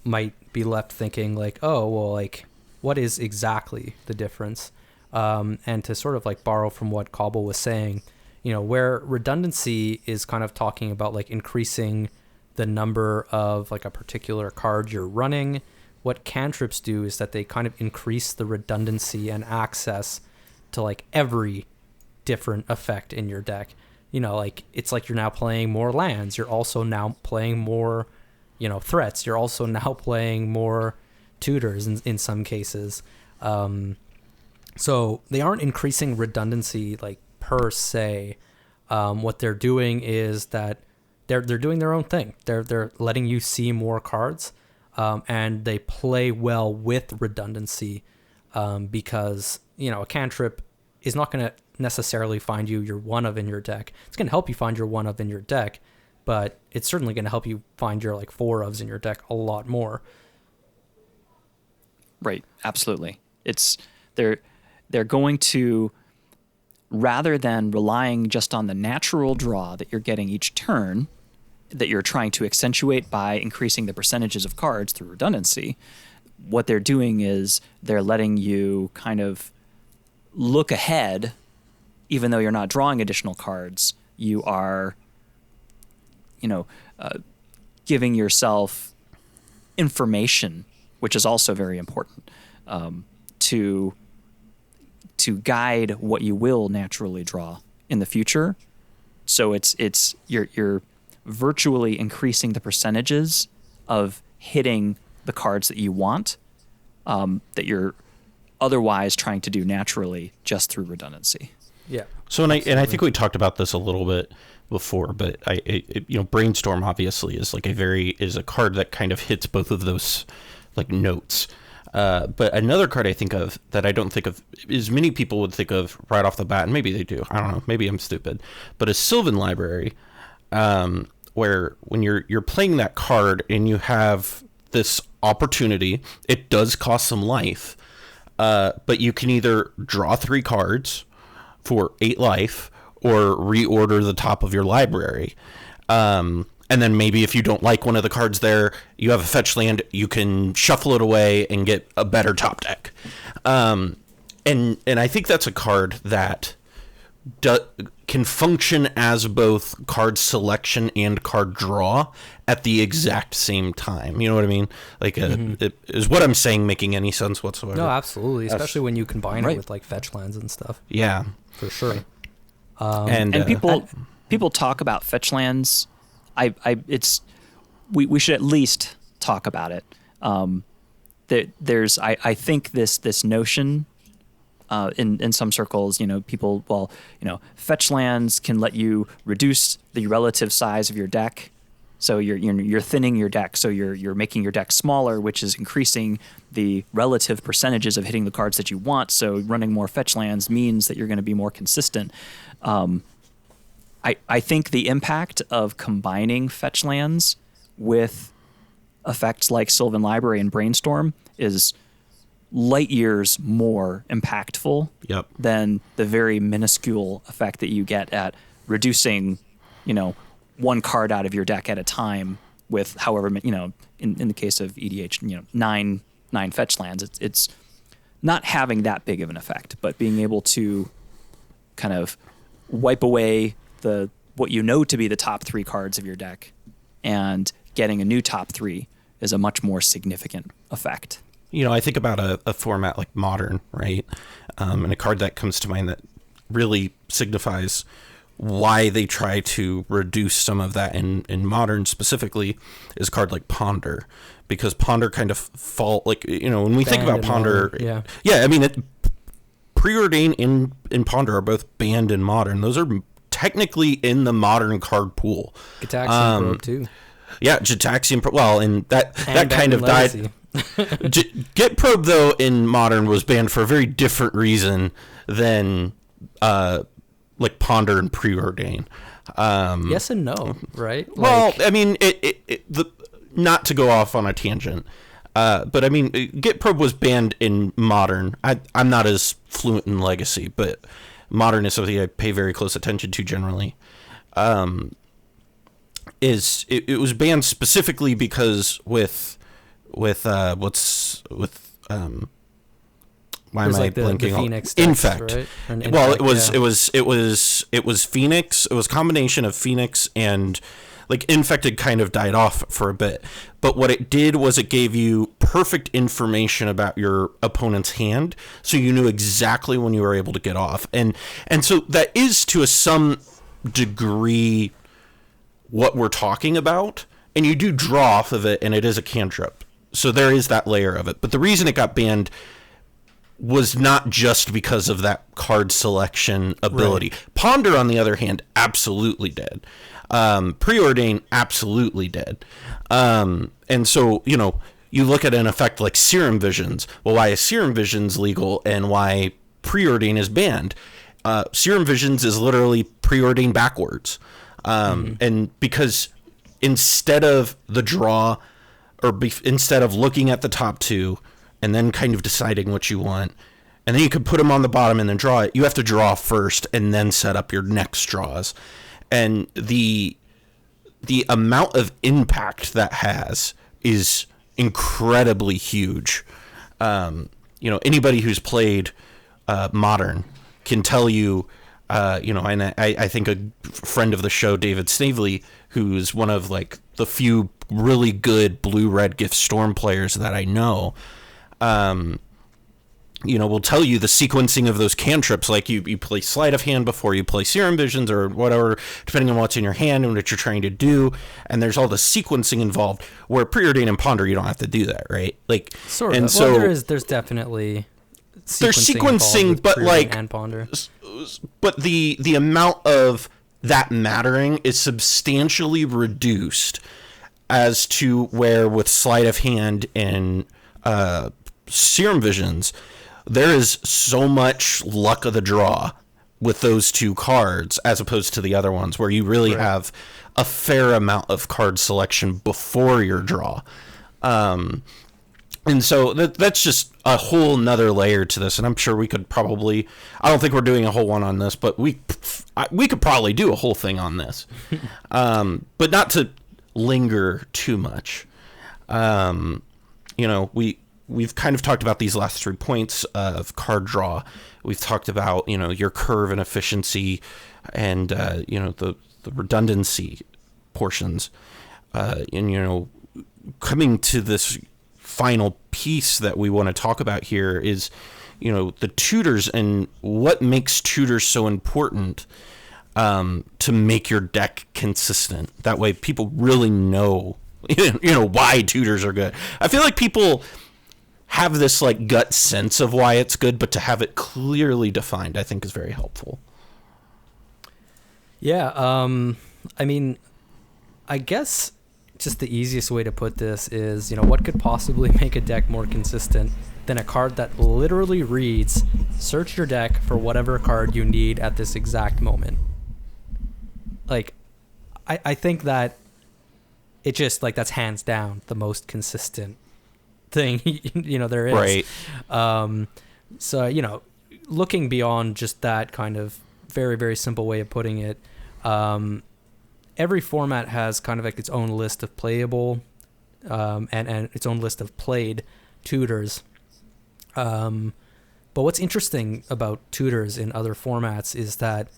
might be left thinking like, oh, well, like, what is exactly the difference? And to sort of like borrow from what Cobble was saying, where redundancy is kind of talking about like increasing the number of like a particular card you're running. What cantrips do is that they kind of increase the redundancy and access to like every different effect in your deck. Like it's like you're now playing more lands. You're also now playing more, threats. You're also now playing more tutors in some cases. So they aren't increasing redundancy like per se. What they're doing is that they're doing their own thing. They're letting you see more cards. And they play well with redundancy because, a cantrip is not going to necessarily find you your one of in your deck. It's going to help you find your one of in your deck, but it's certainly going to help you find your like 4 ofs in your deck a lot more. Right. Absolutely. They're going to rather than relying just on the natural draw that you're getting each turn, that you're trying to accentuate by increasing the percentages of cards through redundancy, what they're doing is they're letting you kind of look ahead. Even though you're not drawing additional cards, you are, giving yourself information, which is also very important, to guide what you will naturally draw in the future. So you're virtually increasing the percentages of hitting the cards that you want, that you're otherwise trying to do naturally just through redundancy. Yeah. So and I think we talked about this a little bit before, but Brainstorm obviously is like is a card that kind of hits both of those like notes. But another card I think of that I don't think of as many people would think of right off the bat, and maybe they do. I don't know. Maybe I'm stupid. But a Sylvan Library, where when you're playing that card and you have this opportunity, it does cost some life, but you can either draw 3 cards for 8 life or reorder the top of your library. And then maybe if you don't like one of the cards there, you have a fetch land, you can shuffle it away and get a better top deck. And I think that's a card that can function as both card selection and card draw at the exact same time. You know what I mean? Like, is what I'm saying making any sense whatsoever? No, absolutely. Especially when you combine it with like fetch lands and stuff. Yeah, for sure. And people talk about fetch lands. We should at least talk about it. There's I think this notion in some circles, people, fetch lands can let you reduce the relative size of your deck. So you're thinning your deck. So you're making your deck smaller, which is increasing the relative percentages of hitting the cards that you want. So running more fetch lands means that you're going to be more consistent. I think the impact of combining fetch lands with effects like Sylvan Library and Brainstorm is light years more impactful than the very minuscule effect that you get at reducing, one card out of your deck at a time with however, in the case of EDH, nine fetch lands. It's not having that big of an effect, but being able to kind of wipe away what to be the top 3 cards of your deck and getting a new top 3 is a much more significant effect. I think about a format like Modern, right? And a card that comes to mind that really signifies why they try to reduce some of that in Modern specifically is a card like Ponder, because Ponder kind of when we think about Ponder, Modern, I mean, Preordain and Ponder are both banned in Modern. Those are technically in the Modern card pool. Gitaxian Probe too. Yeah, Gitaxian and that kind of died. Get Probe though in Modern was banned for a very different reason than like Ponder and Preordain. Yes and no, right? Well, I mean, not to go off on a tangent, but I mean, Get Probe was banned in Modern. I'm not as fluent in Legacy, but Modern is something I pay very close attention to generally. It was banned specifically because why am I blanking? The Phoenix Infect. Right? Well, it was Phoenix. It was a combination of Phoenix and like Infected kind of died off for a bit. But what it did was it gave you perfect information about your opponent's hand, so you knew exactly when you were able to get off. And so that is to some degree what we're talking about. And you do draw off of it, and it is a cantrip. So there is that layer of it. But the reason it got banned was not just because of that card selection ability. Right. Ponder, on the other hand, absolutely did. Preordain absolutely did. And so, you look at an effect like Serum Visions. Well, why is Serum Visions legal and why Preordain is banned? Serum Visions is literally Preordain backwards. And because instead of the draw, or instead of looking at the top 2 and then kind of deciding what you want, and then you could put them on the bottom and then draw it. You have to draw first and then set up your next draws. And the amount of impact that has is incredibly huge. Anybody who's played Modern can tell you, and I think a friend of the show, David Snavely, who's one of like the few really good blue-red Gift Storm players that I know, will tell you the sequencing of those cantrips. Like you play Sleight of Hand before you play Serum Visions or whatever, depending on what's in your hand and what you're trying to do. And there's all the sequencing involved. Where Preordain and Ponder, you don't have to do that, right? Like sort of. And so there's definitely there's sequencing, but like and Ponder. But the amount of that mattering is substantially reduced as to where with Sleight of Hand and Serum Visions, there is so much luck of the draw with those two cards as opposed to the other ones where you really have a fair amount of card selection before your draw. And so that's just a whole nother layer to this. And I'm sure we could probably, I don't think we're doing a whole one on this, but we could probably do a whole thing on this. But not to linger too much. We've kind of talked about these last 3 points of card draw. We've talked about, your curve and efficiency and, the redundancy portions. Coming to this final piece that we want to talk about here is, the tutors and what makes tutors so important to make your deck consistent. That way people really know, why tutors are good. I feel like people have this like gut sense of why it's good, but to have it clearly defined, I think is very helpful. Yeah. I guess just the easiest way to put this is, what could possibly make a deck more consistent than a card that literally reads, search your deck for whatever card you need at this exact moment. Like, I think that it just, like, that's hands down the most consistent thing, there is. Right. So, looking beyond just that kind of very, very simple way of putting it, every format has kind of like its own list of playable and its own list of played tutors. But what's interesting about tutors in other formats is that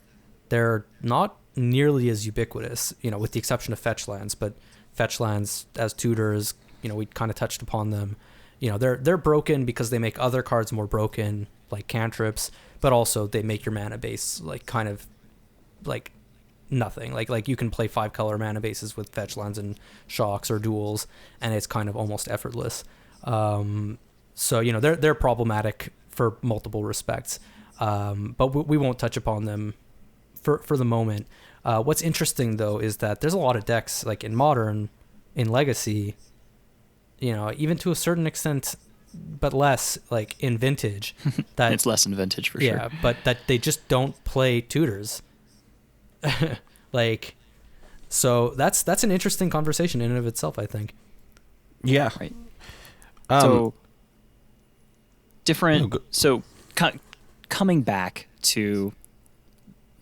they're not nearly as ubiquitous, with the exception of fetch lands. But fetch lands as tutors, we kind of touched upon them. They're broken because they make other cards more broken, like cantrips, but also they make your mana base like kind of like nothing. Like you can play 5-color mana bases with fetch lands and shocks or duels, and it's kind of almost effortless. So they're problematic for multiple respects, but we won't touch upon them for the moment. What's interesting though is that there's a lot of decks like in Modern, in Legacy, even to a certain extent, but less like in Vintage. That it's less in Vintage for sure. Yeah, but that they just don't play tutors. So that's an interesting conversation in and of itself, I think. Yeah. Right. So different. So coming back to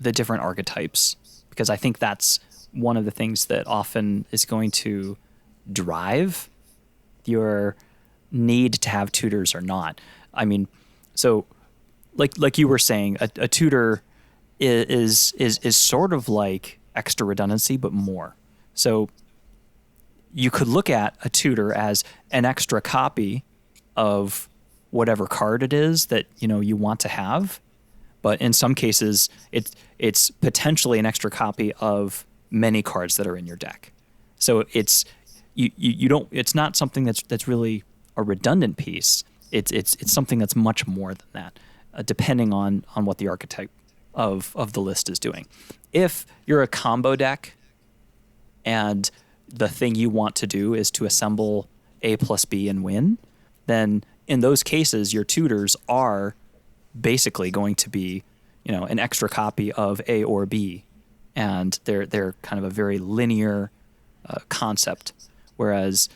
the different archetypes, because I think that's one of the things that often is going to drive your need to have tutors or not. I mean, so like you were saying, a tutor is sort of like extra redundancy, but more. So you could look at a tutor as an extra copy of whatever card it is that you want to have, but in some cases it's potentially an extra copy of many cards that are in your deck. So it's you don't, it's not something that's really a redundant piece. It's something that's much more than that, depending on what the archetype of the list is doing. If you're a combo deck and the thing you want to do is to assemble A plus B and win, then in those cases your tutors are basically going to be an extra copy of A or B, and they're kind of a very linear whereas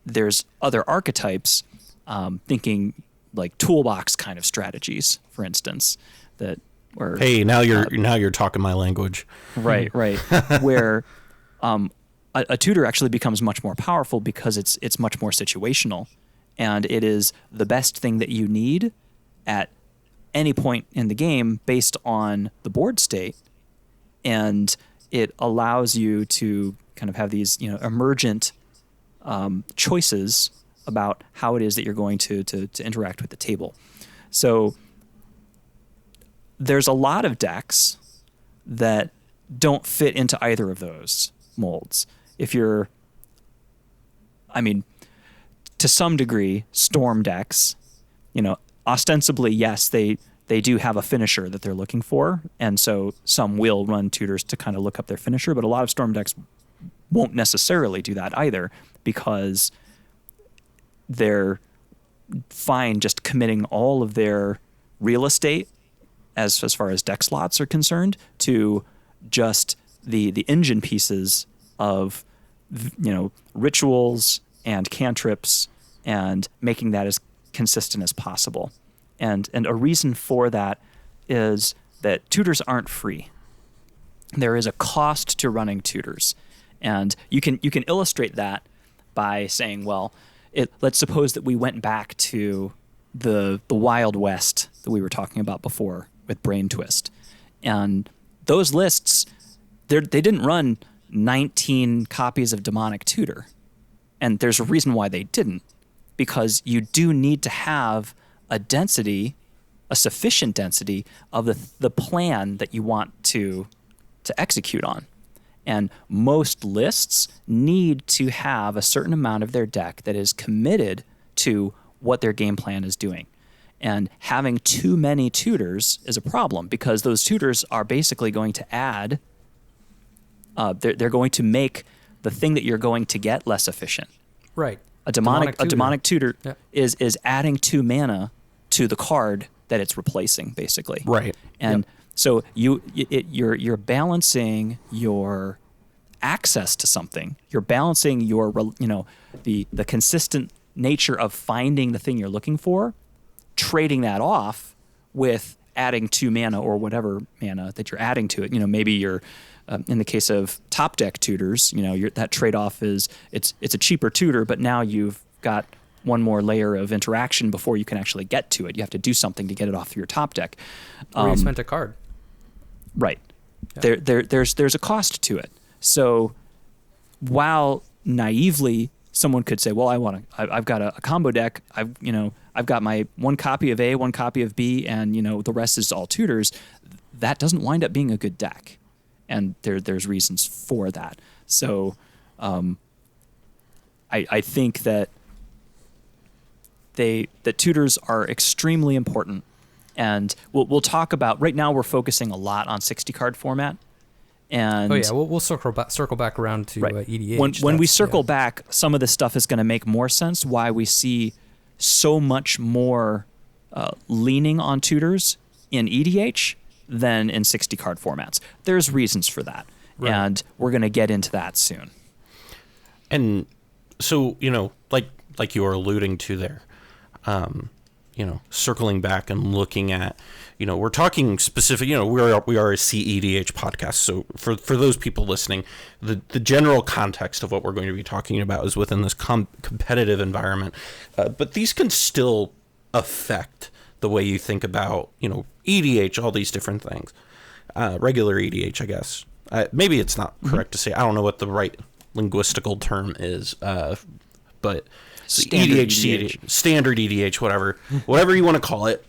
there's other archetypes, thinking like toolbox kind of strategies, for instance, that were Hey, now you're talking my language. right, where a tutor actually becomes much more powerful because it's much more situational, and it is the best thing that you need at any point in the game based on the board state, and it allows you to kind of have these emergent choices about how it is that you're going to interact with the table. So there's a lot of decks that don't fit into either of those molds. To some degree, storm decks, ostensibly, yes, they do have a finisher that they're looking for, and so some will run tutors to kind of look up their finisher, but a lot of storm decks won't necessarily do that either, because they're fine just committing all of their real estate as far as deck slots are concerned to just the engine pieces of rituals and cantrips, and making that as consistent as possible. And a reason for that is that tutors aren't free. There is a cost to running tutors, and you can illustrate that by saying, well, let's suppose that we went back to the Wild West that we were talking about before with Brain Twist, and those lists, they didn't run 19 copies of Demonic Tutor, and there's a reason why they didn't, because you do need to have a sufficient density of the plan that you want to execute on. And most lists need to have a certain amount of their deck that is committed to what their game plan is doing. And having too many tutors is a problem, because those tutors are basically going to add, they're going to make the thing that you're going to get less efficient. Right. A demonic tutor is adding 2 mana to the card that it's replacing, basically. Right. And so you're balancing your access to something. You're balancing your the consistent nature of finding the thing you're looking for, trading that off with adding 2 mana or whatever mana that you're adding to it. Maybe you're in the case of top deck tutors, that trade-off is it's a cheaper tutor, but now you've got one more layer of interaction before you can actually get to it. You have to do something to get it off your top deck. Or you spent a card. Right. Yeah. There's a cost to it. So while naively someone could say, well, I've got a combo deck. I've got my 1 copy of A, 1 copy of B, and the rest is all tutors. That doesn't wind up being a good deck, and there's reasons for that. So I think that tutors are extremely important, and we'll talk about. Right now, we're focusing a lot on 60 card format. And we'll circle back around to EDH. When we circle back, some of this stuff is going to make more sense. Why we see so much more leaning on tutors in EDH than in 60 card formats. There's reasons for that, and we're going to get into that soon. And so like you were alluding to there, circling back and looking at, we're talking specific, we are a CEDH podcast. So for those people listening, the general context of what we're going to be talking about is within this competitive environment. But these can still affect the way you think about, EDH, all these different things. Regular EDH, I guess. Maybe it's not correct to say. I don't know what the right linguistical term is, but standard EDH, standard EDH, whatever you want to call it.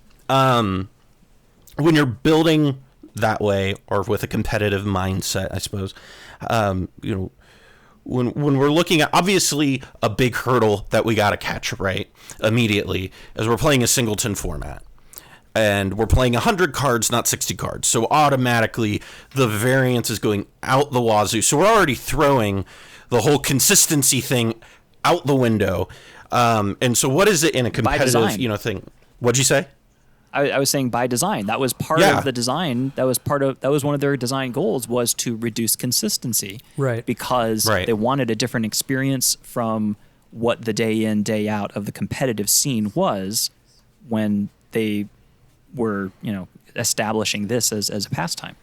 When you're building that way, or with a competitive mindset, I suppose, when we're looking at, obviously a big hurdle that we got to catch right immediately is we're playing a singleton format. And we're playing 100 cards, not 60 cards. So automatically the variance is going out the wazoo. So we're already throwing the whole consistency thing out the window. And so what is it in a competitive, thing? What'd you say? I was saying by design. That was part of the design. That was one of their design goals, was to reduce consistency. Right. Because they wanted a different experience from what the day in, day out of the competitive scene was, when they were, establishing this as a pastime.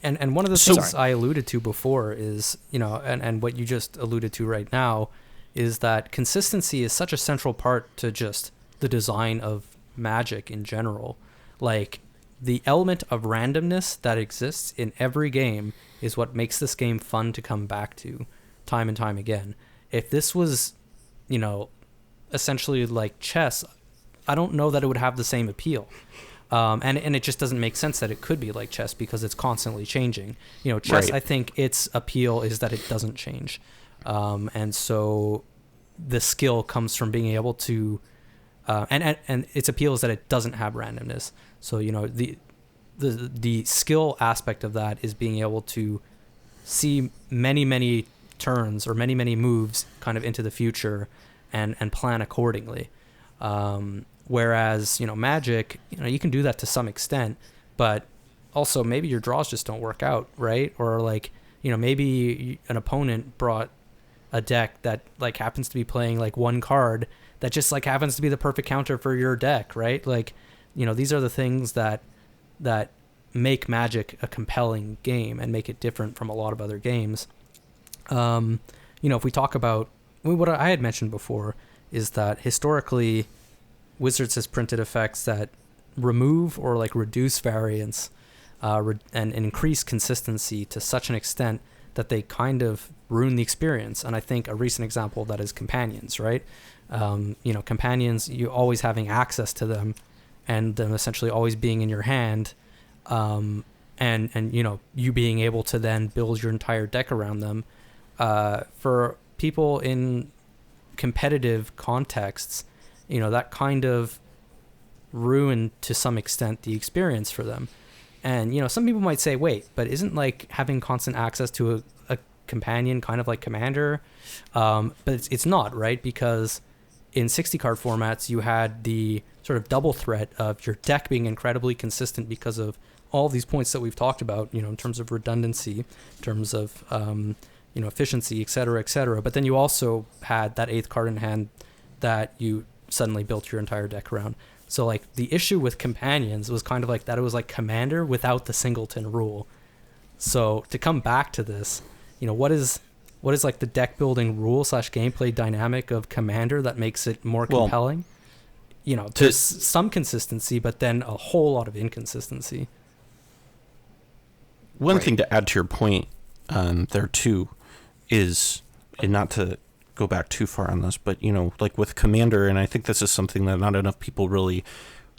And one of the things I alluded to before is, and what you just alluded to right now is that consistency is such a central part to just the design of Magic in general. Like, the element of randomness that exists in every game is what makes this game fun to come back to time and time again. If this was, essentially like chess, I don't know that it would have the same appeal. And it just doesn't make sense that it could be like chess because it's constantly changing. Chess, right. I think its appeal is that it doesn't change. And so the skill comes from being able to, and its appeal is that it doesn't have randomness. So, the skill aspect of that is being able to see many, many turns or many, many moves kind of into the future and plan accordingly. Whereas, Magic, you can do that to some extent, but also maybe your draws just don't work out, right? Or like, maybe an opponent brought a deck that like happens to be playing like one card that just like happens to be the perfect counter for your deck, right? Like, these are the things that make Magic a compelling game and make it different from a lot of other games. If we talk about what I had mentioned before is that historically Wizards has printed effects that remove or like reduce variance and increase consistency to such an extent that they kind of ruin the experience. And I think a recent example of that is Companions, right? Companions, you always having access to them and them essentially always being in your hand, and you being able to then build your entire deck around them. For people in competitive contexts, that kind of ruined to some extent the experience for them. And, some people might say, wait, but isn't like having constant access to a companion kind of like Commander? But it's not, right? Because in 60 card formats, you had the sort of double threat of your deck being incredibly consistent because of all these points that we've talked about, in terms of redundancy, in terms of, efficiency, et cetera, but then you also had that 8th card in hand that you suddenly built your entire deck around. So like the issue with Companions was kind of like that it was like Commander without the singleton rule. So to come back to this, what is like the deck building rule / gameplay dynamic of Commander that makes it more compelling? There's some consistency, but then a whole lot of inconsistency. One thing to add to your point there too is, and not to go back too far on this, but like with Commander, and I think this is something that not enough people really,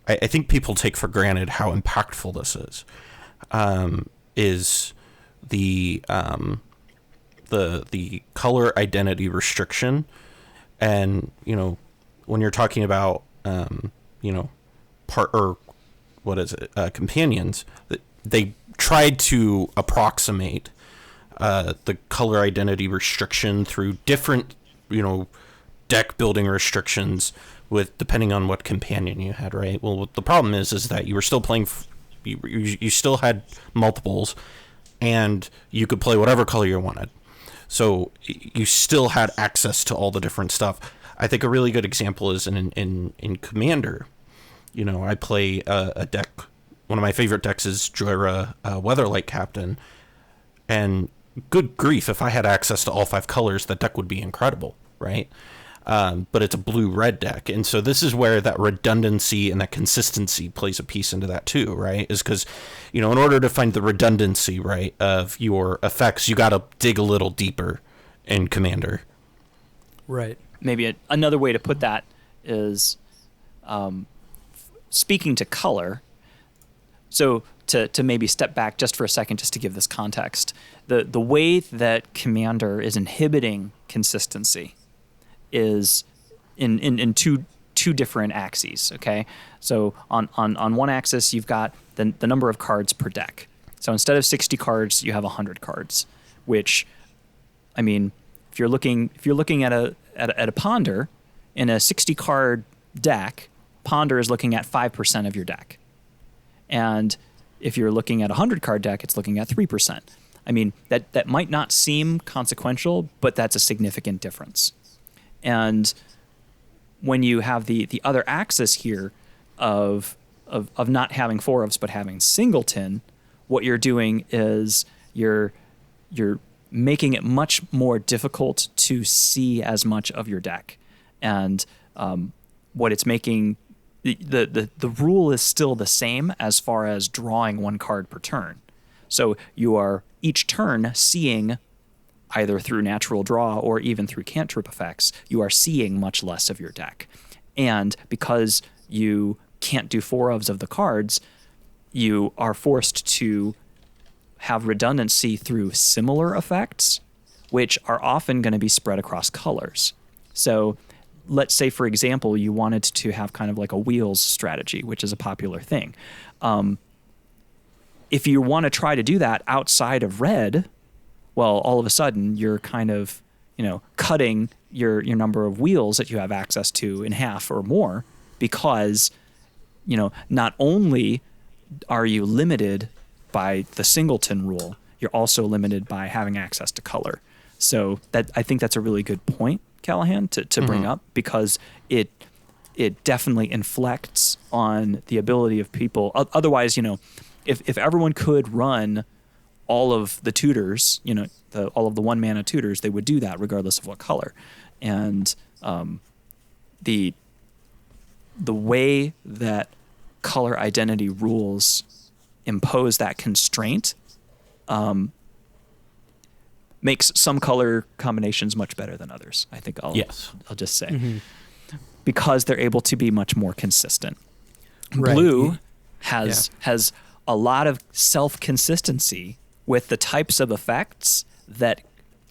I think people take for granted how impactful this is the color identity restriction. And when you're talking about Companions, they tried to approximate the color identity restriction through different deck building restrictions with depending on what companion you had, right? Well, what the problem is that you were still playing, you still had multiples, and you could play whatever color you wanted. So you still had access to all the different stuff. I think a really good example is in Commander. I play a deck. One of my favorite decks is Joyra Weatherlight Captain, and good grief, if I had access to all 5 colors, that deck would be incredible, right? But it's a blue-red deck, and so this is where that redundancy and that consistency plays a piece into that too, right? Is because, in order to find the redundancy, right, of your effects, you got to dig a little deeper in Commander. Right. Maybe another way to put that is, speaking to color. So to maybe step back just for a second, just to give this context, the way that Commander is inhibiting consistency is in two different axes. Okay, so on one axis you've got the number of cards per deck. So instead of 60 cards, you have 100 cards, which, I mean, if you're looking at a Ponder in a 60 card deck, Ponder is looking at 5% of your deck. And if you're looking at a 100-card deck, it's looking at 3%. I mean, that might not seem consequential, but that's a significant difference. And when you have the other axis here of not having 4-ofs but having singleton, what you're doing is you're making it much more difficult to see as much of your deck. And what it's making, the rule is still the same as far as drawing 1 card per turn. So you are each turn seeing, either through natural draw or even through cantrip effects, you are seeing much less of your deck. And because you can't do 4-ofs of the cards, you are forced to have redundancy through similar effects, which are often going to be spread across colors. So let's say, for example, you wanted to have kind of like a wheels strategy, which is a popular thing. If you want to try to do that outside of red, well, all of a sudden you're kind of, cutting your number of wheels that you have access to in half or more, because, not only are you limited by the singleton rule, you're also limited by having access to color. So I think that's a really good point, Callahan, to bring up, because it definitely inflects on the ability of people. Otherwise, if everyone could run all of the tutors, all of the 1-mana tutors, they would do that regardless of what color. And the way that color identity rules impose that constraint makes some color combinations much better than others. I think I'll just say, because they're able to be much more consistent. Right. Blue has a lot of self-consistency with the types of effects that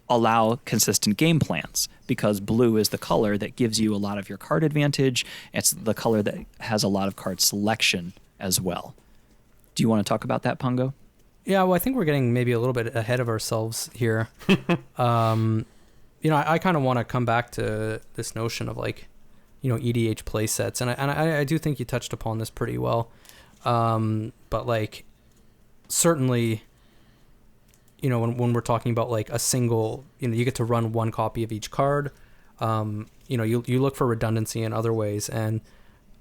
allow consistent game plans, because blue is the color that gives you a lot of your card advantage. It's the color that has a lot of card selection as well. Do you want to talk about that, Pongo? Yeah, well, I think we're getting maybe a little bit ahead of ourselves here. I kind of want to come back to this notion of EDH play sets, and I do think you touched upon this pretty well. But certainly, when we're talking about a single, you get to run 1 copy of each card. You look for redundancy in other ways, and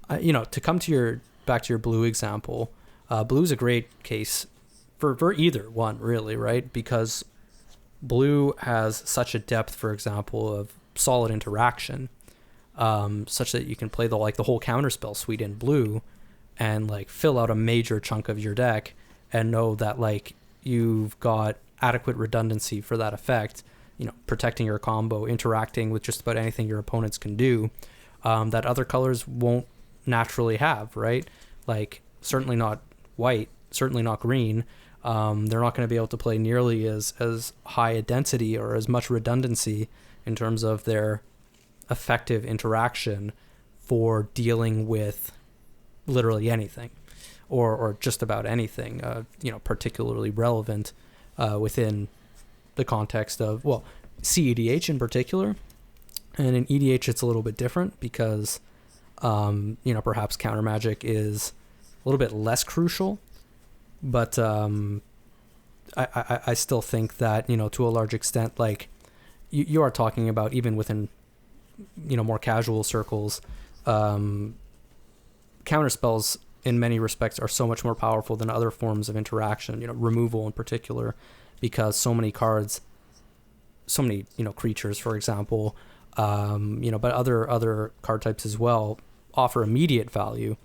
to come to back to your blue example, blue's a great case for either one, really, right? Because blue has such a depth, for example, of solid interaction, such that you can play the whole counterspell suite in blue and fill out a major chunk of your deck and know that you've got adequate redundancy for that effect, protecting your combo, interacting with just about anything your opponents can do, that other colors won't naturally have, right? Certainly not white, certainly not green. They're not going to be able to play nearly as high a density or as much redundancy in terms of their effective interaction for dealing with literally anything, or just about anything, particularly relevant within the context of, CEDH in particular. And in EDH, it's a little bit different because, perhaps counter magic is a little bit less crucial. But I still think that, to a large extent, you are talking about, even within, more casual circles, counterspells in many respects are so much more powerful than other forms of interaction, removal in particular, because so many cards, so many, creatures, for example, but other card types as well offer immediate value.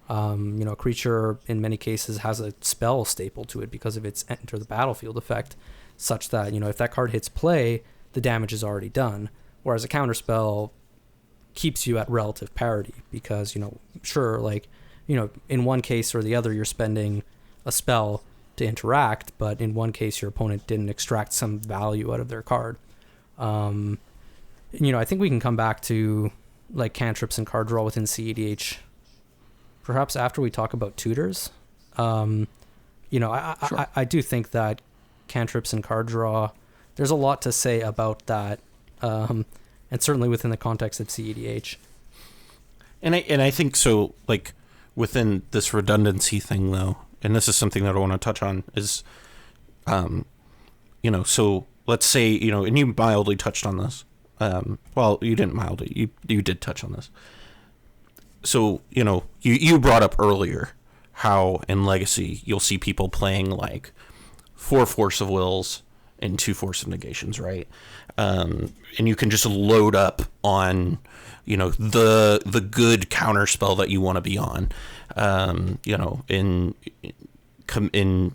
A creature in many cases has a spell staple to it because of its enter the battlefield effect, such that, if that card hits play, the damage is already done. Whereas a counterspell keeps you at relative parity because, in one case or the other, you're spending a spell to interact, but in one case, your opponent didn't extract some value out of their card. I think we can come back to cantrips and card draw within CEDH perhaps after we talk about tutors. Sure. I do think that cantrips and card draw, there's a lot to say about that, and certainly within the context of CEDH. And I think so, within this redundancy thing, though, and this is something that I want to touch on, is, so let's say, and you mildly touched on this. Well, you didn't mildly, you did touch on this. so you brought up earlier how in Legacy you'll see people playing like 4 Force of Wills and 2 Force of Negations, right? And you can just load up on the good counter spell that you want to be on. In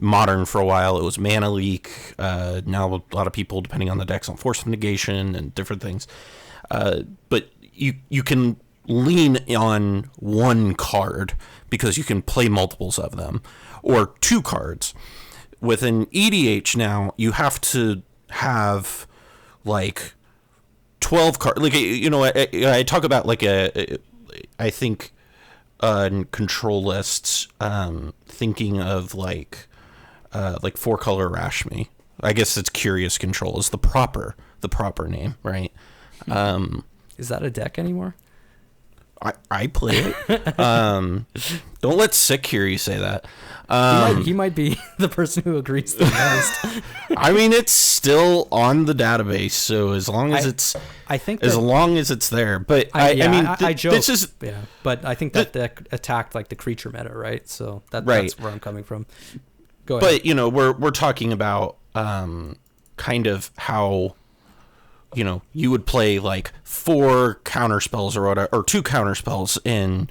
Modern for a while it was Mana Leak. Now a lot of people, depending on the decks, on Force of Negation and different things. But you can lean on one card because you can play multiples of them, or 2 cards. With an EDH now, you have to have like 12 cards. Like, I talk about like I think in control lists, thinking of like 4-color Rashmi. I guess it's Curious Control is the proper name, right? Is that a deck anymore? I play it. Don't let Sick hear you say that. He might be the person who agrees the most. I mean, it's still on the database, so as long as it's there. But I joke. This is, but I think that deck attacked like the creature meta, right? So that's where I'm coming from. Go ahead. But we're talking about kind of how you would play like 4 counter spells or 2 counter spells in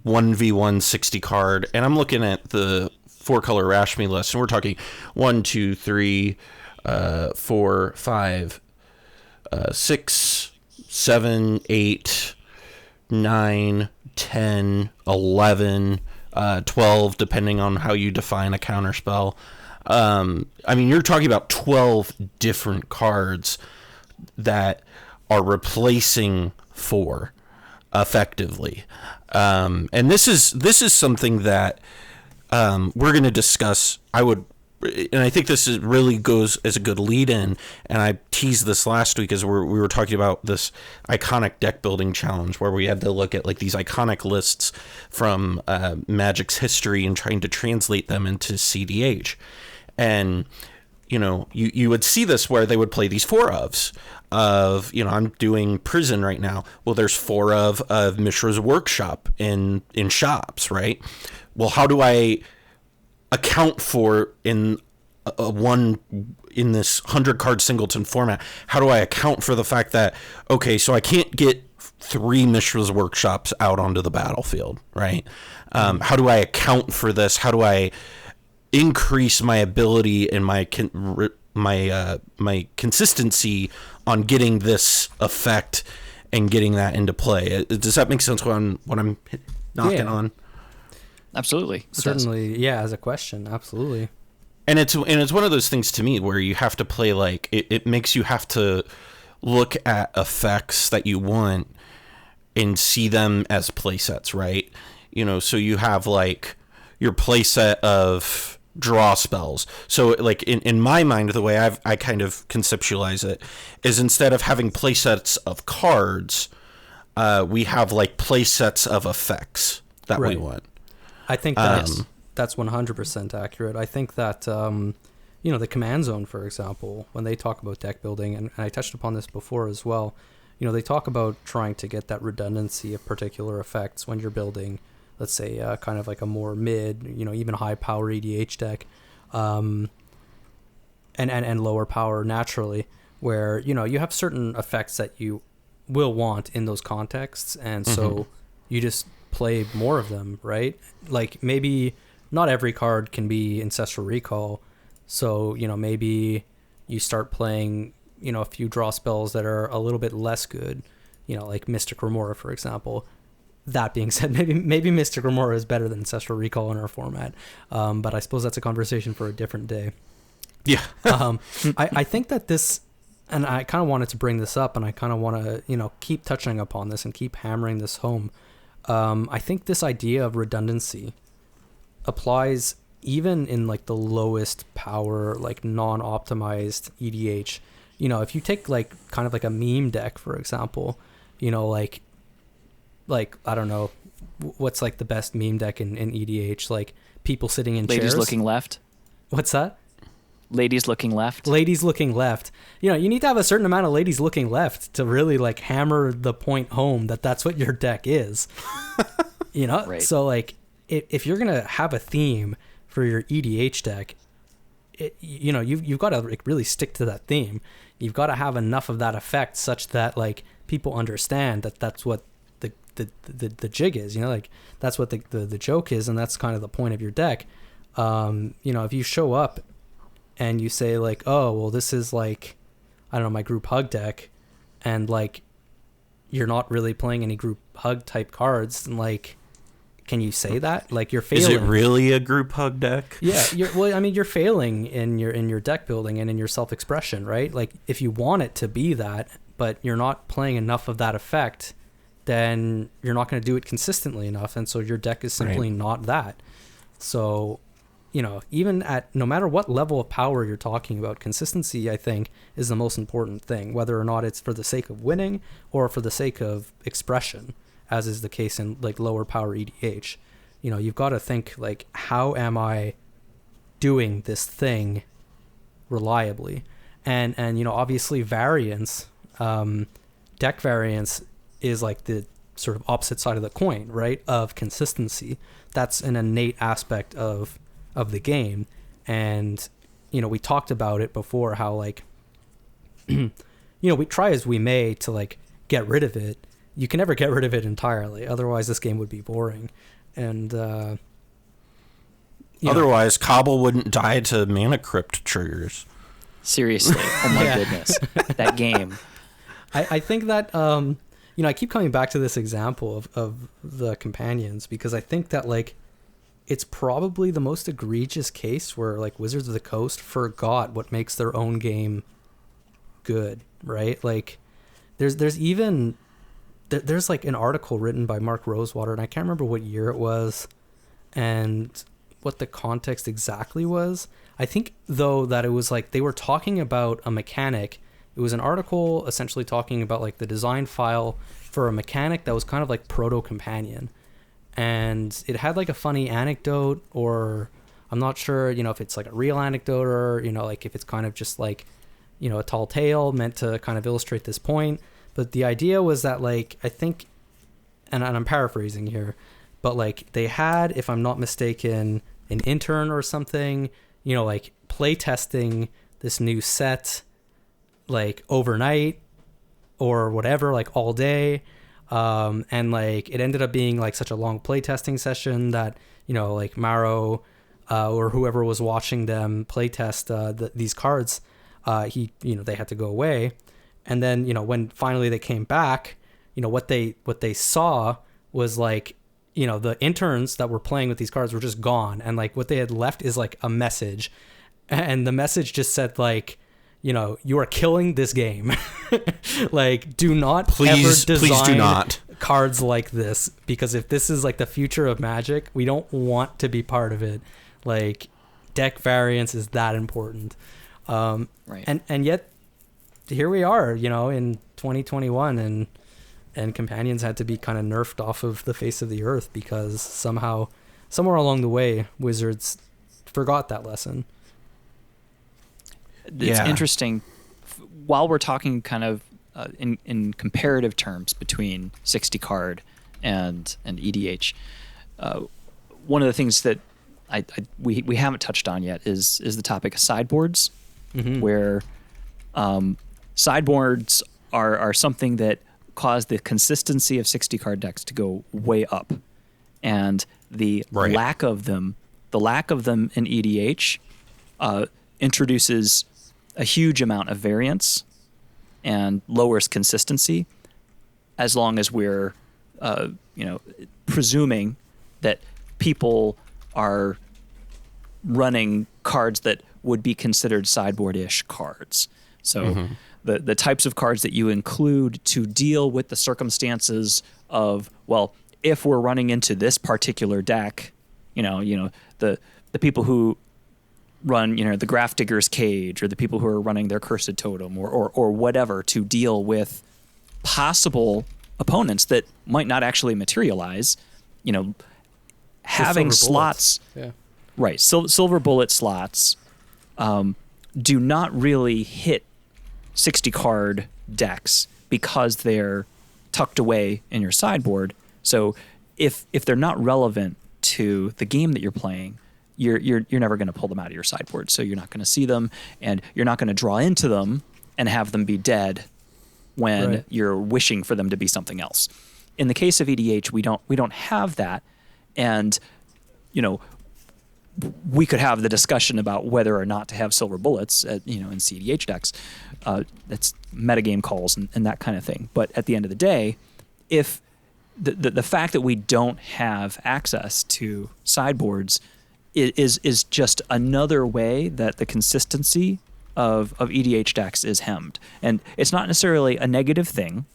1v1 60 card, and I'm looking at the 4-color Rashmi list, and we're talking 1, 2, 3, 4, 5, 6, 7, 8, 9, 10, 11, 12, depending on how you define a counter spell. I mean, you're talking about 12 different cards that are replacing 4 effectively. And this is something that we're going to discuss. And I think this really goes as a good lead-in, and I teased this last week as we were talking about this iconic deck building challenge where we had to look at like these iconic lists from Magic's history and trying to translate them into CDH. And you would see this where they would play these 4 ofs of, I'm doing Prison right now. Well, there's 4 of Mishra's Workshop in shops, right? Well, how do I account for in this 100-card singleton format? How do I account for the fact that, okay, so I can't get 3 Mishra's Workshops out onto the battlefield, right? How do I account for this? How do I increase my ability and my consistency on getting this effect and getting that into play? Does that make sense what I'm knocking on? Absolutely. Certainly, as a question, absolutely. And it's one of those things to me where you have to play like it makes you have to look at effects that you want and see them as play sets, right? So you have like your play set of draw spells. So like in my mind, the way I kind of conceptualize it is instead of having play sets of cards, we have like play sets of effects that we want. I think that's 100% accurate. I think that the Command Zone, for example, when they talk about deck building, and I touched upon this before as well, they talk about trying to get that redundancy of particular effects when you're building, let's say, kind of like a more mid, even high power EDH deck, and lower power naturally, where you have certain effects that you will want in those contexts, and so you just play more of them, right? Like maybe not every card can be Ancestral Recall, so maybe you start playing a few draw spells that are a little bit less good, like Mystic Remora, for example. That being said, maybe Mystic Remora is better than Ancestral Recall in our format, but I suppose that's a conversation for a different day. Yeah. I think that this, and I kind of wanted to bring this up, and I kind of want to keep touching upon this and keep hammering this home. I think this idea of redundancy applies even in like the lowest power, like non-optimized EDH. If you take like kind of like a meme deck, for example, like I don't know, what's like the best meme deck in EDH? Like people sitting in Ladies chairs. looking left. What's that? ladies looking left. Ladies looking left. You know, you need to have a certain amount of ladies looking left to really like hammer the point home that that's what your deck is. You know, Right. So like if you're gonna have a theme for your EDH deck, you know, you've got to like really stick to that theme. You've got to have enough of that effect such that like people understand that that's what the jig is. You know, like that's what the joke is, and that's kind of the point of your deck. You know, if you show up and you say like, oh well, this is like, I don't know, my group hug deck, and like you're not really playing any group hug type cards, and like, can you say that? Like you're failing. Is it really a group hug deck? Yeah, you're failing in your deck building and in your self-expression, right? Like if you want it to be that, but you're not playing enough of that effect, then you're not going to do it consistently enough, and so your deck is simply not that. So, you know, even at no matter what level of power you're talking about, consistency, I think, is the most important thing, whether or not it's for the sake of winning or for the sake of expression, as is the case in like lower power EDH. You know, you've got to think like, how am I doing this thing reliably? And you know, obviously variance, deck variance is like the sort of opposite side of the coin, right? Of consistency. That's an innate aspect of the game. And, you know, we talked about it before, how like, you know, we try as we may to like get rid of it. You can never get rid of it entirely. Otherwise this game would be boring. And, otherwise Cobble wouldn't die to mana crypt triggers. Seriously. Oh my goodness. That game. I think that, you know, I keep coming back to this example of the companions, because I think that like it's probably the most egregious case where like Wizards of the Coast forgot what makes their own game good, right? Like there's like an article written by Mark Rosewater, and I can't remember what year it was and what the context exactly was. I think though that it was like they were talking about a mechanic. It was an article essentially talking about like the design file for a mechanic that was kind of like proto-companion. And it had like a funny anecdote, or I'm not sure, you know, if it's like a real anecdote or, you know, like if it's kind of just like, you know, a tall tale meant to kind of illustrate this point. But the idea was that like, I think, and I'm paraphrasing here, but like they had, if I'm not mistaken, an intern or something, you know, like play testing this new set like overnight or whatever, like all day. And like it ended up being like such a long play testing session that, you know, like Maro or whoever was watching them play test these cards, they had to go away. And then, you know, when finally they came back, you know, what they saw was like, you know, the interns that were playing with these cards were just gone, and like what they had left is like a message, and the message just said like, you know, you are killing this game. Like, do not ever design cards like this, because if this is like the future of Magic, we don't want to be part of it. Like, deck variance is that important. Right. And yet here we are, you know, in 2021, and companions had to be kind of nerfed off of the face of the earth because somehow, somewhere along the way, Wizards forgot that lesson. It's interesting. While we're talking kind of in comparative terms between 60 card and EDH, one of the things that we haven't touched on yet is the topic of sideboards, where sideboards are something that cause the consistency of 60 card decks to go way up, and the lack of them in EDH introduces a huge amount of variance and lowers consistency, as long as we're presuming that people are running cards that would be considered sideboard-ish cards. So the types of cards that you include to deal with the circumstances of, well, if we're running into this particular deck, the people who run, the Grafdigger's Cage, or the people who are running their Cursed Totem, or whatever, to deal with possible opponents that might not actually materialize, having slots, right? Silver bullet slots do not really hit 60 card decks because they're tucked away in your sideboard. So if they're not relevant to the game that you're playing, you're never going to pull them out of your sideboard. So you're not going to see them, and you're not going to draw into them and have them be dead when you're wishing for them to be something else. In the case of EDH, we don't have that, and we could have the discussion about whether or not to have silver bullets in CDH decks. That's metagame calls and that kind of thing. But at the end of the day, if the fact that we don't have access to sideboards is just another way that the consistency of EDH decks is hemmed. And it's not necessarily a negative thing,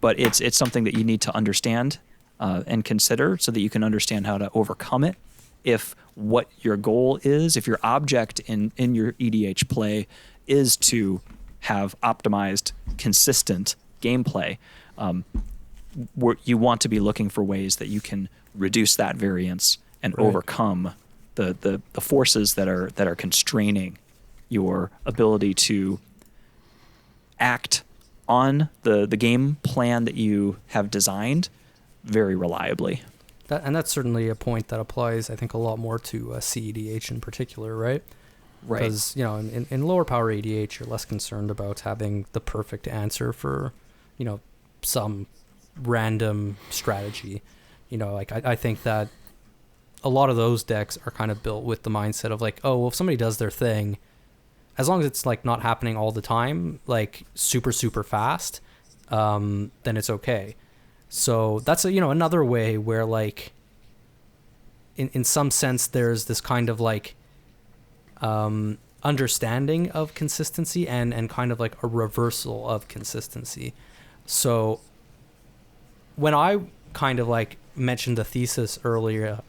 but it's something that you need to understand and consider so that you can understand how to overcome it. If what your goal is, if your object in your EDH play is to have optimized, consistent gameplay, you want to be looking for ways that you can reduce that variance and overcome the forces that are constraining your ability to act on the game plan that you have designed very reliably. And that's certainly a point that applies, I think, a lot more to CEDH in particular, right? Right. Because, in lower power EDH, you're less concerned about having the perfect answer for, some random strategy. I think that a lot of those decks are kind of built with the mindset of like, oh, well, if somebody does their thing, as long as it's like not happening all the time, like super, super fast, then it's okay. So that's another way where like in some sense there's this kind of like understanding of consistency and kind of like a reversal of consistency. So when I kind of like mentioned the thesis earlier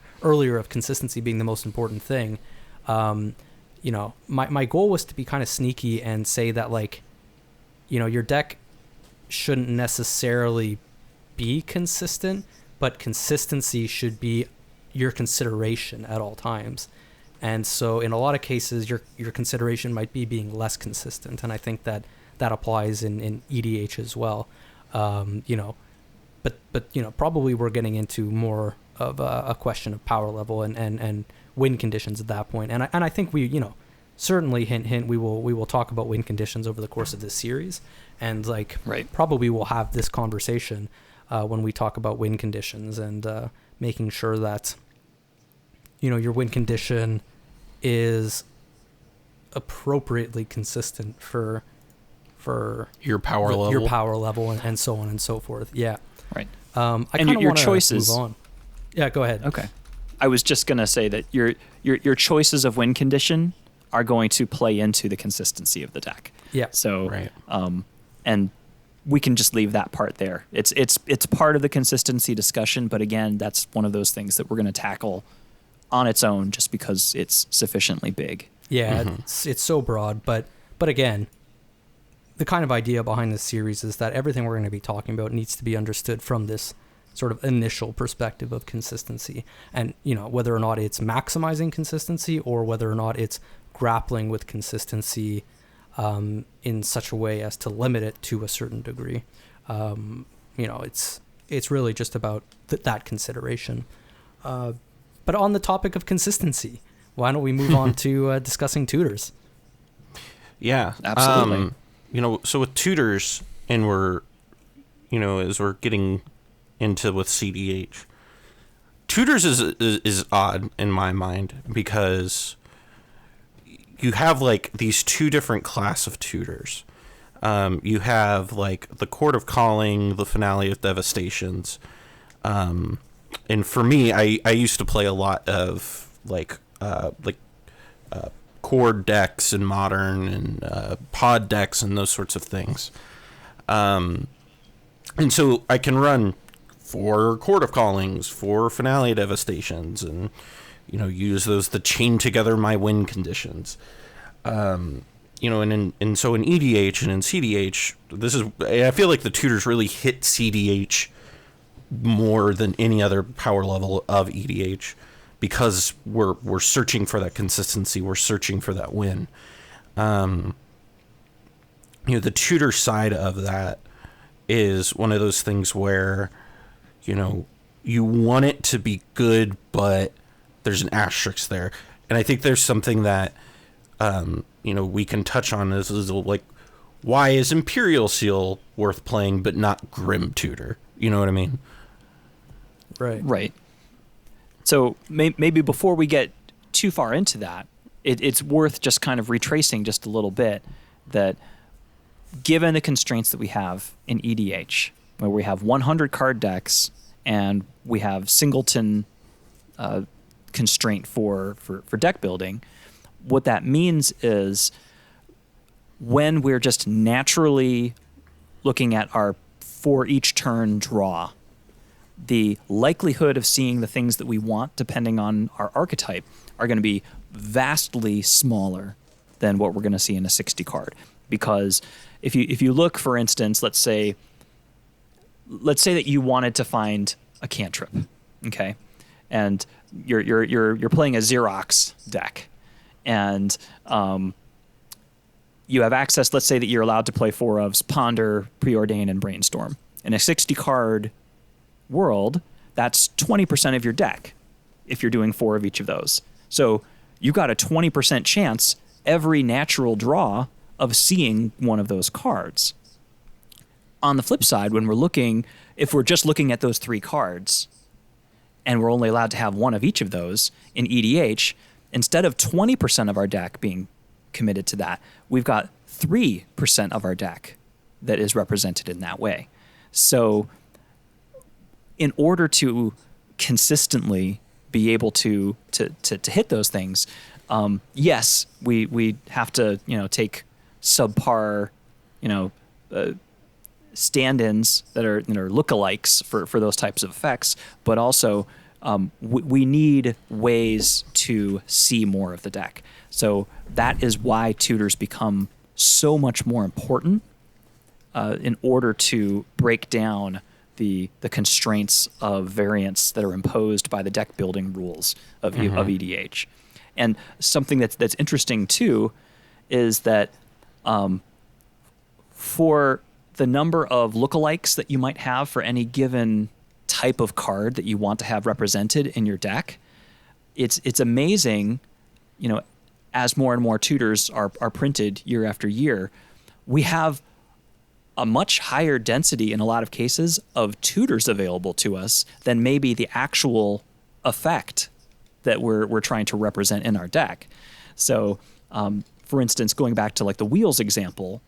of consistency being the most important thing, my goal was to be kind of sneaky and say that like, your deck shouldn't necessarily be consistent, but consistency should be your consideration at all times. And so in a lot of cases, your consideration might be being less consistent. And I think that applies in EDH as well. But probably we're getting into more of a question of power level and win conditions at that point. And I think we, certainly hint, we will talk about win conditions over the course of this series. And probably we'll have this conversation when we talk about win conditions and making sure that, your win condition is appropriately consistent for your power level and so on and so forth. Yeah. Right. I kind of want to move on. Yeah, go ahead. Okay. I was just going to say that your choices of win condition are going to play into the consistency of the deck. Yeah. So, and we can just leave that part there. It's part of the consistency discussion, but again, that's one of those things that we're going to tackle on its own just because it's sufficiently big. Yeah, it's so broad, but again, the kind of idea behind this series is that everything we're going to be talking about needs to be understood from this sort of initial perspective of consistency. And, whether or not it's maximizing consistency or whether or not it's grappling with consistency in such a way as to limit it to a certain degree. It's really just about that consideration. But on the topic of consistency, why don't we move on to discussing tutors? Yeah, absolutely. So with tutors, and we're, as we're getting into with CDH, tutors is odd in my mind because you have like these two different class of tutors. You have like the Court of Calling, the Finale of Devastations. And for me, I used to play a lot of cord decks in Modern and pod decks and those sorts of things. And so I can run 4 Court of Callings, 4 Finale Devastations, and use those to chain together my win conditions. And so in EDH and in CDH, I feel like the tutors really hit CDH more than any other power level of EDH because we're searching for that consistency, we're searching for that win. the tutor side of that is one of those things where, you want it to be good, but there's an asterisk there. And I think there's something that, we can touch on is like, why is Imperial Seal worth playing, but not Grim Tutor? You know what I mean? Right. So maybe before we get too far into that, it's worth just kind of retracing just a little bit that given the constraints that we have in EDH, where we have 100 card decks and we have singleton constraint for deck building, what that means is when we're just naturally looking at our for each turn draw, the likelihood of seeing the things that we want, depending on our archetype, are going to be vastly smaller than what we're going to see in a 60 card. Because if you look, for instance, let's say that you wanted to find a cantrip, okay, and you're playing a Xerox deck, and you have access. Let's say that you're allowed to play 4 ofs: Ponder, Preordain, and Brainstorm. In a 60 card world, that's 20% of your deck if you're doing 4 of each of those. So you got a 20% chance every natural draw of seeing one of those cards. On the flip side, if we're just looking at those 3 cards and we're only allowed to have 1 of each of those in EDH, instead of 20% of our deck being committed to that, we've got 3% of our deck that is represented in that way. So in order to consistently be able to hit those things, yes, we have to take subpar stand-ins that are lookalikes for those types of effects, but also we need ways to see more of the deck. So that is why tutors become so much more important in order to break down the constraints of variance that are imposed by the deck building rules of EDH. And something that's interesting too is that for the number of lookalikes that you might have for any given type of card that you want to have represented in your deck, it's amazing, as more and more tutors are printed year after year, we have a much higher density in a lot of cases of tutors available to us than maybe the actual effect that we're trying to represent in our deck. So, for instance, going back to like the wheels example,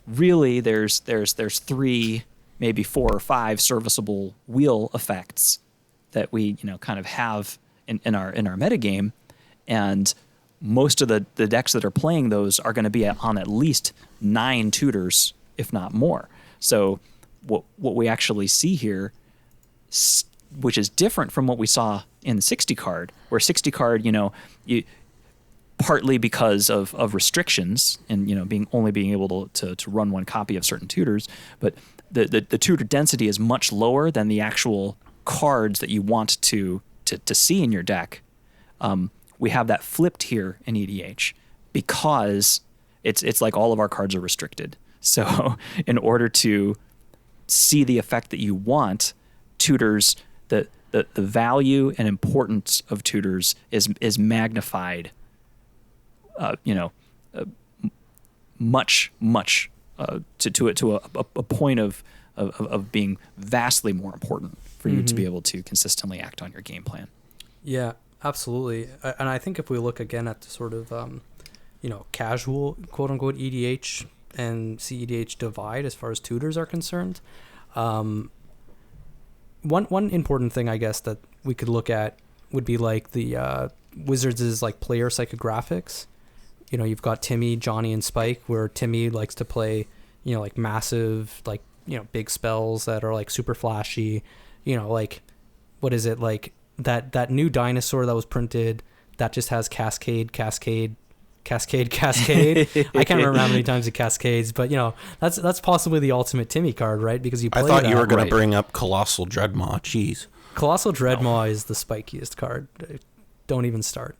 really there's 3, maybe 4 or 5 serviceable wheel effects that we kind of have in our metagame, and most of the decks that are playing those are going to be on at least 9 tutors, if not more. So what we actually see here, which is different from what we saw in the 60 card, where 60 card, you partly because of restrictions and being able to run 1 copy of certain tutors, but the tutor density is much lower than the actual cards that you want to see in your deck. We have that flipped here in EDH because it's like all of our cards are restricted. So in order to see the effect that you want, tutors, the value and importance of tutors is magnified, much to a point of being vastly more important for you to be able to consistently act on your game plan. Yeah, absolutely. And I think if we look again at the sort of casual quote unquote EDH and CEDH divide as far as tutors are concerned, one important thing I guess that we could look at would be like the Wizards' like player psychographics. You've got Timmy, Johnny, and Spike, where Timmy likes to play like massive, like big spells that are like super flashy. Like what is it, like that new dinosaur that was printed that just has cascade. I can't remember how many times it cascades, but that's possibly the ultimate Timmy card, right? Because you play I thought that, you were going right? to bring up Colossal Dreadmaw. Jeez. Colossal Dreadmaw is the spikiest card. Don't even start.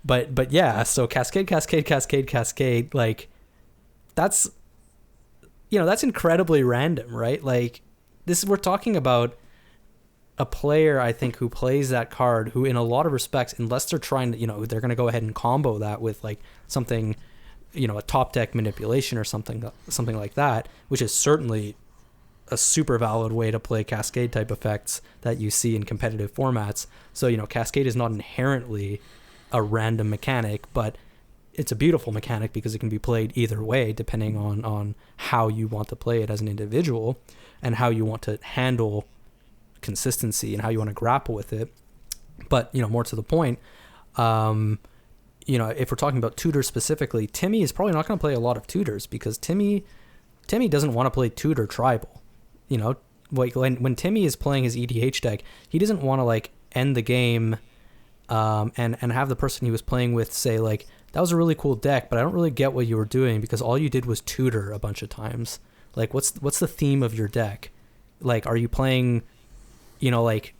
But yeah, so cascade, like that's that's incredibly random, right? Like we're talking about a player, I think, who plays that card, who in a lot of respects, unless they're trying to, they're going to go ahead and combo that with like something, a top deck manipulation or something like that, which is certainly a super valid way to play cascade type effects that you see in competitive formats. So, cascade is not inherently a random mechanic, but it's a beautiful mechanic because it can be played either way depending on how you want to play it as an individual and how you want to handle consistency and how you want to grapple with it. But more to the point, if we're talking about tutors specifically, Timmy is probably not going to play a lot of tutors because Timmy doesn't want to play tutor tribal. Like when Timmy is playing his EDH deck, he doesn't want to like end the game and have the person he was playing with say like, that was a really cool deck, but I don't really get what you were doing because all you did was tutor a bunch of times. Like what's the theme of your deck? Like, are you playing like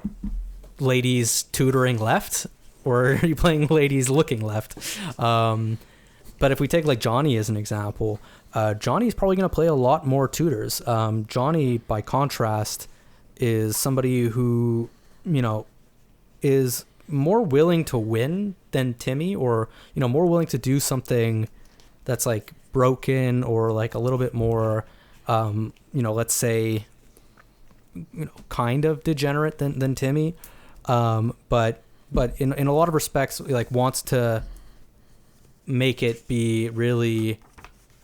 ladies tutoring left, or are you playing ladies looking left? But if we take like Johnny as an example, Johnny's probably going to play a lot more tutors. Johnny, by contrast, is somebody who, is more willing to win than Timmy, or, more willing to do something that's like broken or like a little bit more, let's say, kind of degenerate than Timmy, but in a lot of respects, like wants to make it be really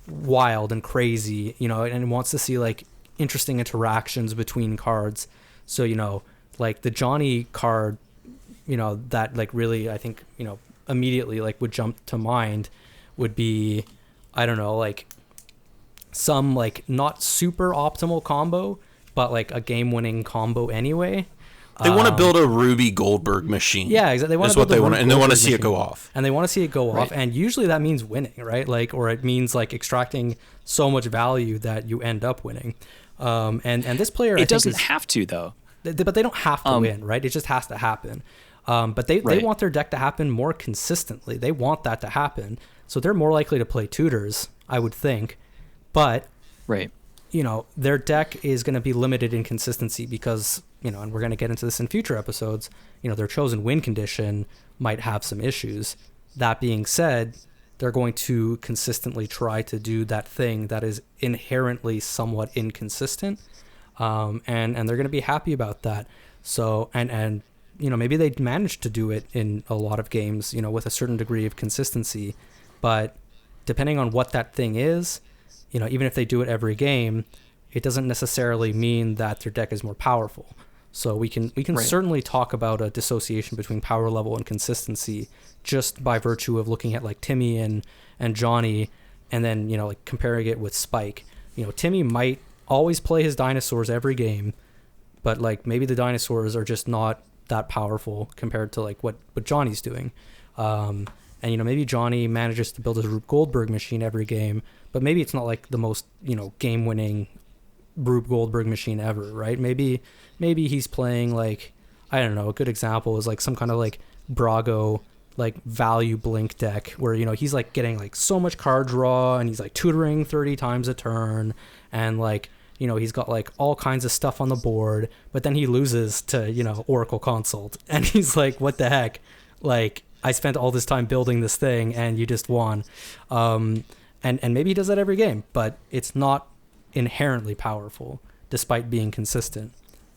wild and crazy, and wants to see like interesting interactions between cards. So like the Johnny card, that like really I think immediately like would jump to mind would be, I don't know, like some like not super optimal combo, but like a game-winning combo anyway. They want to build a Ruby Goldberg machine. Yeah, exactly. They want to what they want, and they want to see it go off. And they want to see it go off, and usually that means winning, right? Like, or it means like extracting so much value that you end up winning. And this player, it doesn't have to though. But they don't have to win, right? It just has to happen. But they want their deck to happen more consistently. They want that to happen, so they're more likely to play tutors, I would think. But their deck is going to be limited in consistency because, and we're going to get into this in future episodes, their chosen win condition might have some issues. That being said, they're going to consistently try to do that thing that is inherently somewhat inconsistent. And they're going to be happy about that. So, and maybe they managed to do it in a lot of games, with a certain degree of consistency, but depending on what that thing is, even if they do it every game, it doesn't necessarily mean that their deck is more powerful. So we can certainly talk about a dissociation between power level and consistency just by virtue of looking at like Timmy and Johnny, and then like comparing it with Spike. Timmy might always play his dinosaurs every game, but like maybe the dinosaurs are just not that powerful compared to like what Johnny's doing. And maybe Johnny manages to build his Rube Goldberg machine every game, but maybe it's not like the most game-winning Rube Goldberg machine ever, right? Maybe he's playing like, I don't know, a good example is like some kind of like Brago like value blink deck where he's like getting like so much card draw and he's like tutoring 30 times a turn and like he's got like all kinds of stuff on the board, but then he loses to Oracle Consult and he's like, what the heck, like I spent all this time building this thing and you just won. And maybe he does that every game, but it's not inherently powerful despite being consistent.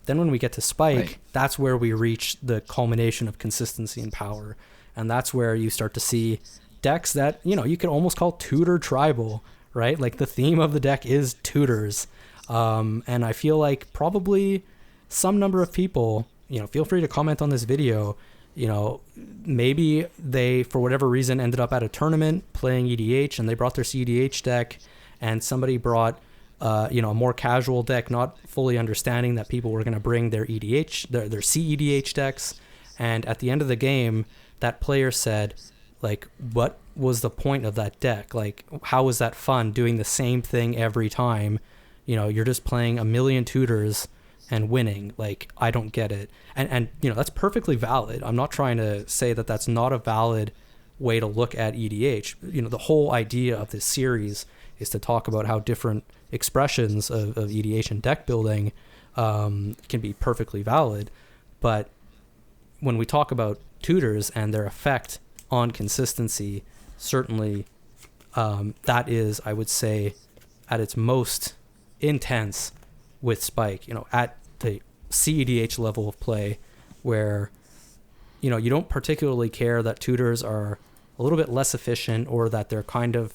Then when we get to Spike, that's where we reach the culmination of consistency and power. And that's where you start to see decks that, you could almost call tutor tribal, right? Like the theme of the deck is tutors. And I feel like probably some number of people, feel free to comment on this video, maybe they, for whatever reason, ended up at a tournament playing EDH and they brought their CEDH deck and somebody brought, a more casual deck, not fully understanding that people were going to bring their EDH, their CEDH decks. And at the end of the game, that player said, like, what was the point of that deck? Like, how was that fun doing the same thing every time? You're just playing a million tutors and winning. Like, I don't get it. And that's perfectly valid. I'm not trying to say that that's not a valid way to look at EDH. The whole idea of this series is to talk about how different expressions of EDH and deck building can be perfectly valid. But when we talk about tutors and their effect on consistency, certainly that is, I would say, at its most intense with Spike, at the CEDH level of play, where you don't particularly care that tutors are a little bit less efficient, or that they're kind of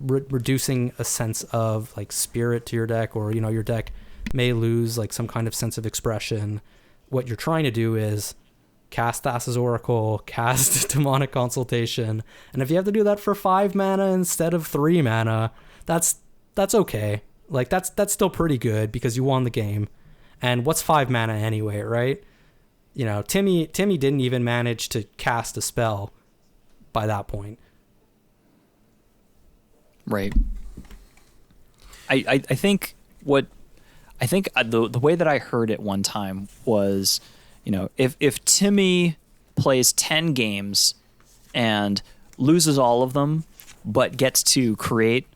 reducing a sense of like spirit to your deck, or your deck may lose like some kind of sense of expression. What you're trying to do is cast Thassa's Oracle, cast Demonic Consultation, and if you have to do that for 5 mana instead of 3 mana, that's okay. Like, that's still pretty good because you won the game. And what's 5 mana anyway, right? Timmy didn't even manage to cast a spell by that point. Right. I think the way that I heard it one time was, if Timmy plays 10 games and loses all of them, but gets to create,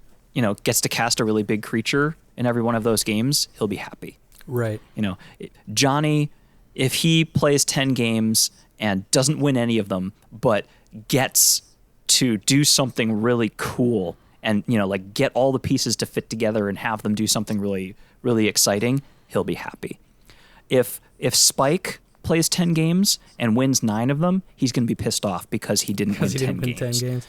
gets to cast a really big creature in every one of those games, he'll be happy. Right. Johnny, if he plays 10 games and doesn't win any of them, but gets to do something really cool and, like get all the pieces to fit together and have them do something really, really exciting, he'll be happy. If Spike plays 10 games and wins 9 of them, he's going to be pissed off because he didn't win 10 games.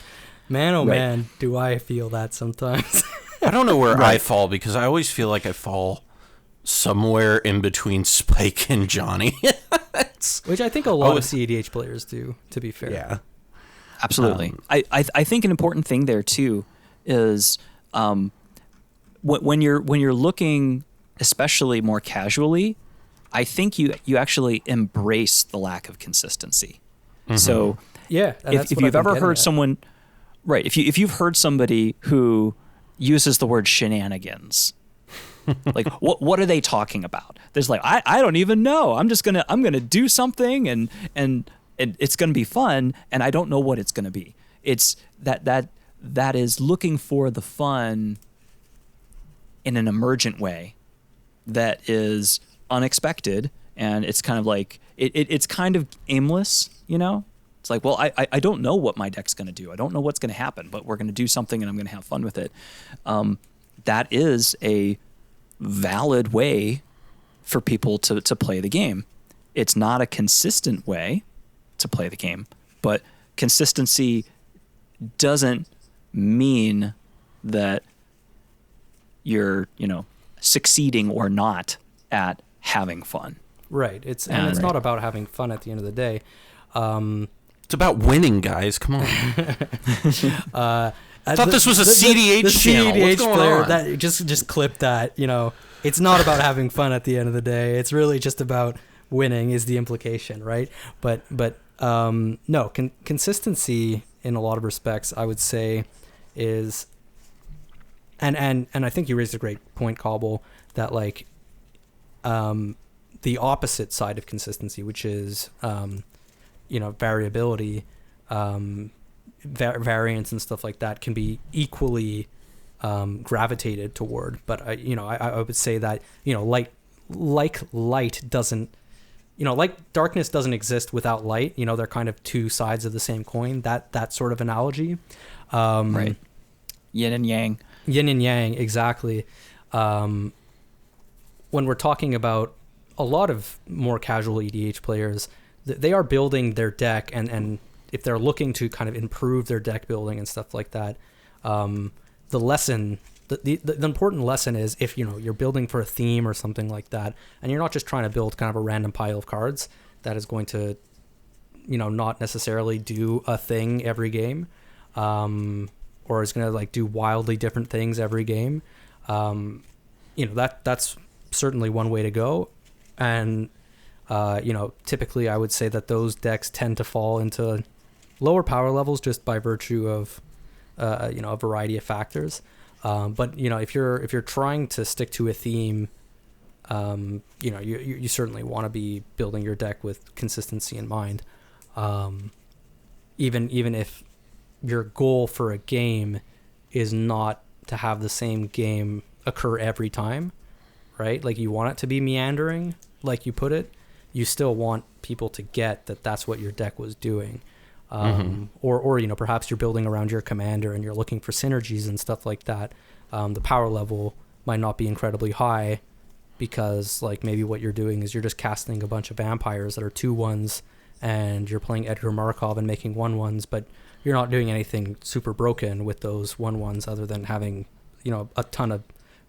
Man, oh right. Man, do I feel that sometimes. I don't know where Right. I fall, because I always feel like I fall somewhere in between Spike and Johnny. Which I think a lot of CEDH players do, to be fair. Yeah. Absolutely. I think an important thing there too is when you're looking especially more casually, I think you actually embrace the lack of consistency. Mm-hmm. So yeah, if you've ever heard someone, right, if you've heard somebody who uses the word shenanigans, like what are they talking about? There's like I don't even know. I'm gonna do something and it's gonna be fun, and I don't know what it's gonna be. It's that is looking for the fun in an emergent way that is unexpected, and it's kind of like it's kind of aimless, It's like, well, I don't know what my deck's going to do. I don't know what's going to happen, but we're going to do something and I'm going to have fun with it. That is a valid way for people to play the game. It's not a consistent way to play the game, but consistency doesn't mean that you're, succeeding or not at having fun. Right. It's not about having fun at the end of the day. It's about winning, guys. Come on. I thought this was a CDH channel. CDH What's going player on? that just clip that. It's not about having fun at the end of the day. It's really just about winning is the implication, right? But no, consistency in a lot of respects, I would say, is and I think you raised a great point, Cobble, that like the opposite side of consistency, which is variability, variance and stuff like that, can be equally gravitated toward. But I would say that light doesn't, like darkness doesn't exist without light. They're kind of two sides of the same coin. That sort of analogy. Right. Yin and yang. Yin and yang, exactly. When we're talking about a lot of more casual EDH players, they are building their deck, and if they're looking to kind of improve their deck building and stuff like that, the important lesson is, if you're building for a theme or something like that, and you're not just trying to build kind of a random pile of cards that is going to not necessarily do a thing every game, or is going to like do wildly different things every game, that's certainly one way to go. And typically I would say that those decks tend to fall into lower power levels just by virtue of a variety of factors. But if you're trying to stick to a theme, you certainly want to be building your deck with consistency in mind. Even if your goal for a game is not to have the same game occur every time, right? Like you want it to be meandering, like you put it, you still want people to get that that's what your deck was doing. Or perhaps you're building around your commander and you're looking for synergies and stuff like that. The power level might not be incredibly high because like maybe what you're doing is you're just casting a bunch of vampires that are 2/1s and you're playing Edgar Markov and making 1/1s, but you're not doing anything super broken with those 1/1s other than having, a ton of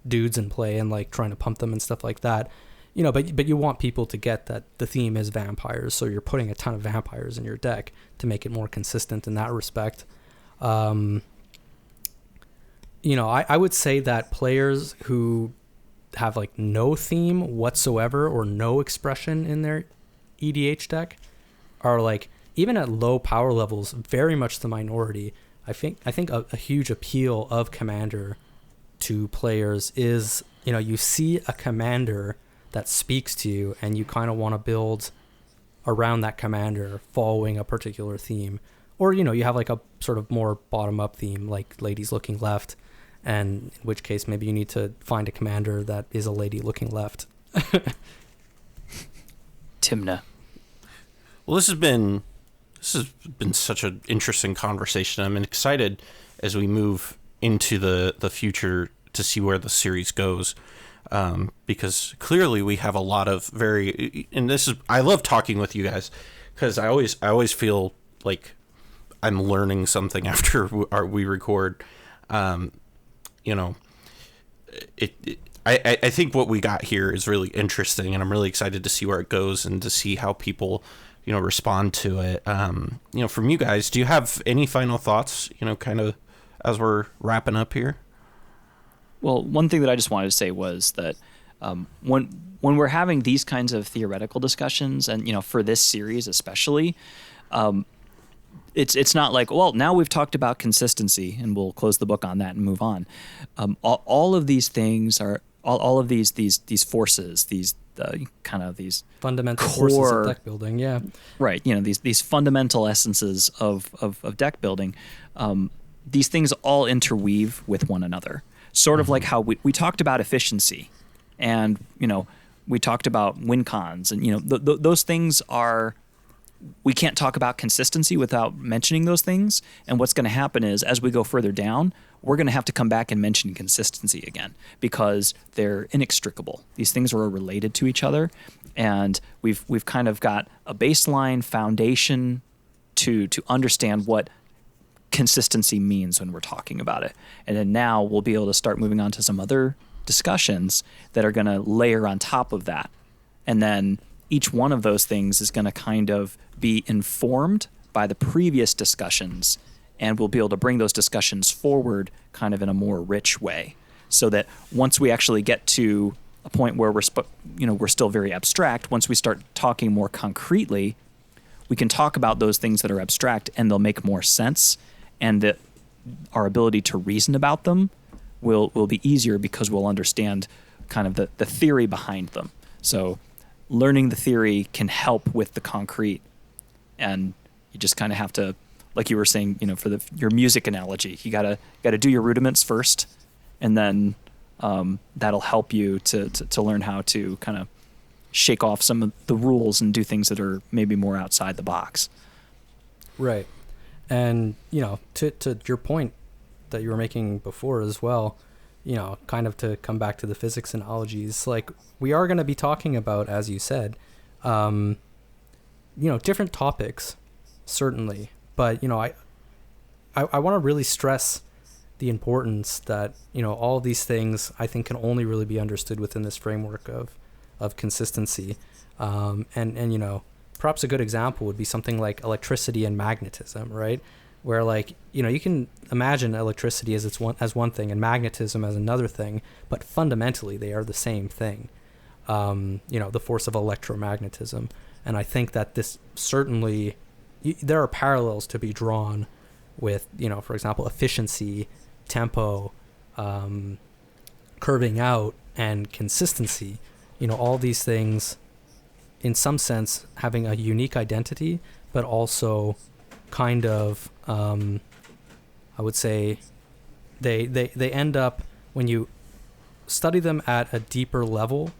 dudes in play and like trying to pump them and stuff like that. But you want people to get that the theme is vampires, so you're putting a ton of vampires in your deck to make it more consistent in that respect. I would say that players who have like no theme whatsoever or no expression in their EDH deck are like, even at low power levels, very much the minority. I think a huge appeal of Commander to players is, you see a commander that speaks to you and you kind of want to build around that commander following a particular theme. Or, you have like a sort of more bottom-up theme, like ladies looking left, and in which case maybe you need to find a commander that is a lady looking left. Timna. Well, this has been such an interesting conversation. I'm excited as we move into the future to see where the series goes, because clearly we have a lot of I love talking with you guys because I always feel like I'm learning something after we record. I think what we got here is really interesting, and I'm really excited to see where it goes and to see how people respond to it. From you guys, do you have any final thoughts, kind of as we're wrapping up here? Well, one thing that I just wanted to say was that when we're having these kinds of theoretical discussions, and for this series especially, it's not like, well, now we've talked about consistency and we'll close the book on that and move on. All of these things are all of these forces, these fundamental core forces of deck building, yeah, right. These fundamental essences of deck building. These things all interweave with one another. Sort of like how we talked about efficiency, and we talked about win cons, and those things are. We can't talk about consistency without mentioning those things. And what's going to happen is, as we go further down, we're going to have to come back and mention consistency again because they're inextricable. These things are related to each other, and we've kind of got a baseline foundation to understand what consistency means when we're talking about it. And then now we'll be able to start moving on to some other discussions that are going to layer on top of that. And then each one of those things is going to kind of be informed by the previous discussions, and we'll be able to bring those discussions forward kind of in a more rich way, so that once we actually get to a point where we're still very abstract, once we start talking more concretely, we can talk about those things that are abstract and they'll make more sense, and that our ability to reason about them will be easier because we'll understand kind of the theory behind them. So learning the theory can help with the concrete, and you just kind of have to, like you were saying, for your music analogy, you gotta do your rudiments first, and then that'll help you to learn how to kind of shake off some of the rules and do things that are maybe more outside the box. Right. And to your point that you were making before as well, kind of to come back to the physics analogies, like we are going to be talking about, as you said, different topics, certainly. But, I want to really stress the importance that, all of these things I think can only really be understood within this framework of consistency. And perhaps a good example would be something like electricity and magnetism, right? Where you can imagine electricity as one thing and magnetism as another thing, but fundamentally they are the same thing. The force of electromagnetism. And I think that this certainly, there are parallels to be drawn with, for example, efficiency, tempo, curving out, and consistency. all these things, in some sense, having a unique identity, but also kind of, I would say, they end up, when you study them at a deeper level,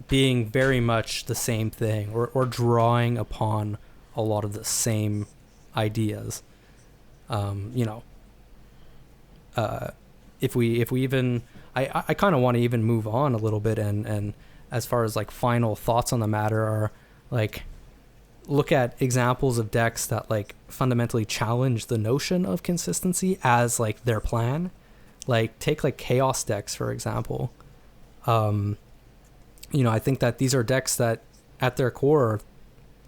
being very much the same thing, or drawing upon a lot of the same ideas. If we even, I kind of want to even move on a little bit, and as far as like final thoughts on the matter are, like, look at examples of decks that like fundamentally challenge the notion of consistency as like their plan. Like, take like chaos decks, for example. I think that these are decks that at their core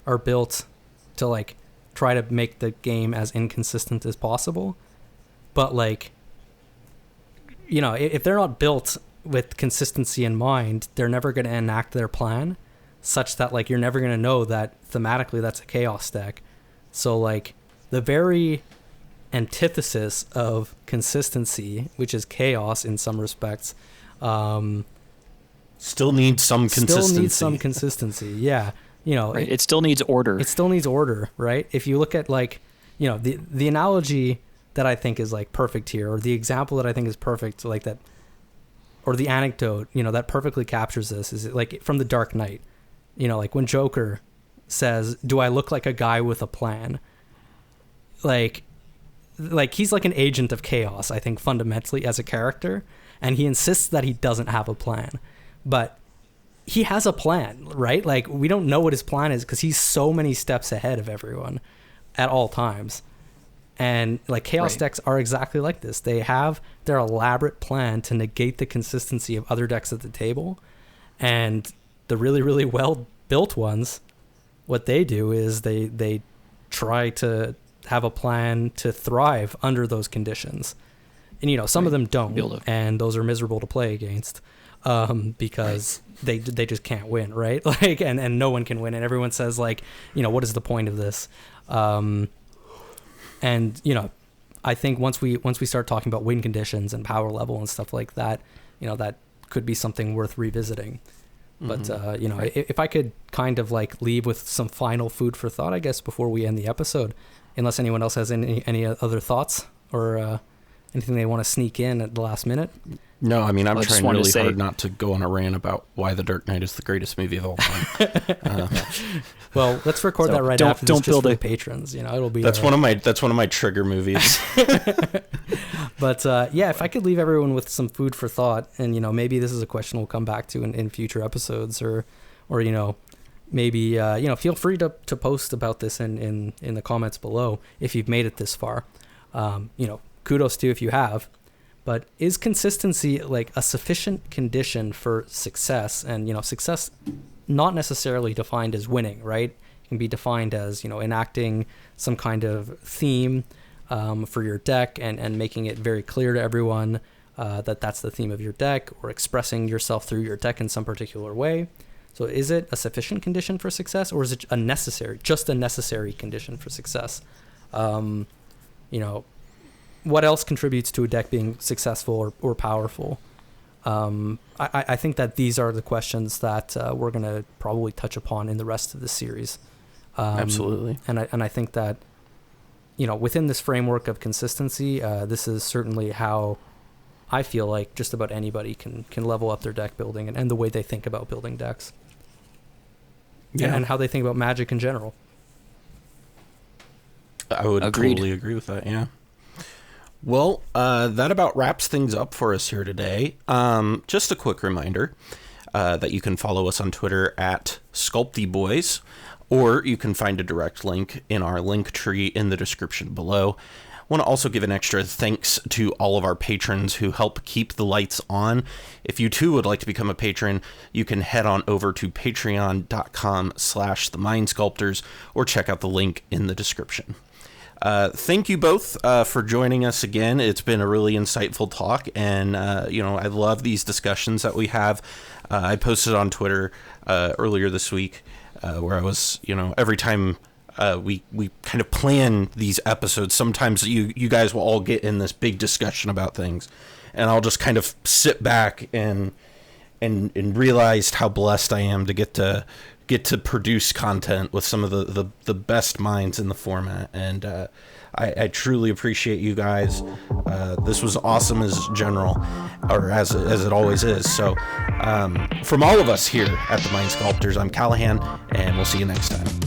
are built to like try to make the game as inconsistent as possible. But like, if they're not built with consistency in mind, they're never going to enact their plan such that like you're never going to know that thematically that's a chaos deck. So like the very antithesis of consistency, which is chaos in some respects, still needs some consistency. Yeah. Right. It still needs order. It still needs order, right? If you look at like, the analogy that I think is like perfect here, or the example that I think is perfect, like that, or the anecdote, that perfectly captures this, is like from The Dark Knight, like when Joker says, "Do I look like a guy with a plan?" Like he's like an agent of chaos, I think, fundamentally as a character, and he insists that he doesn't have a plan, but he has a plan, right? Like, we don't know what his plan is because he's so many steps ahead of everyone at all times. And like chaos decks are exactly like this. They have their elaborate plan to negate the consistency of other decks at the table. And the really, really well built ones, what they do is they try to have a plan to thrive under those conditions. And some of them don't, and those are miserable to play against, because they just can't win, right? Like, and no one can win, and everyone says like, what is the point of this? And I think once we start talking about win conditions and power level and stuff like that, that could be something worth revisiting. But if I could kind of like leave with some final food for thought, I guess, before we end the episode, unless anyone else has any other thoughts or anything they want to sneak in at the last minute. No, I mean, I'm trying really hard not to go on a rant about why The Dark Knight is the greatest movie of all time. Well, let's record that right after this, just for the patrons. It'll be that's one of my trigger movies. But if I could leave everyone with some food for thought, and maybe this is a question we'll come back to in future episodes, or maybe feel free to post about this in the comments below if you've made it this far. Kudos to you if you have. But is consistency like a sufficient condition for success? And success not necessarily defined as winning, right? It can be defined as enacting some kind of theme for your deck and making it very clear to everyone that that's the theme of your deck, or expressing yourself through your deck in some particular way. So is it a sufficient condition for success, or is it just a necessary condition for success? What else contributes to a deck being successful or powerful? I think that these are the questions that we're going to probably touch upon in the rest of the series. Absolutely. And I think that, within this framework of consistency, this is certainly how I feel like just about anybody can level up their deck building and the way they think about building decks. Yeah. And how they think about Magic in general. I would totally agree with that, yeah. Well, that about wraps things up for us here today. Just a quick reminder that you can follow us on Twitter at SculptyBoys, or you can find a direct link in our link tree in the description below. I want to also give an extra thanks to all of our patrons who help keep the lights on. If you too would like to become a patron, you can head on over to patreon.com/themindsculptors, or check out the link in the description. Thank you both for joining us again. It's been a really insightful talk, and I love these discussions that we have. I posted on Twitter earlier this week where I was, every time we kind of plan these episodes, sometimes you guys will all get in this big discussion about things, and I'll just kind of sit back and and realized how blessed I am to get to produce content with some of the best minds in the format. And I truly appreciate you guys. This was awesome as general, or as it always is. So from all of us here at the Mind Sculptors, I'm Callahan, and we'll see you next time.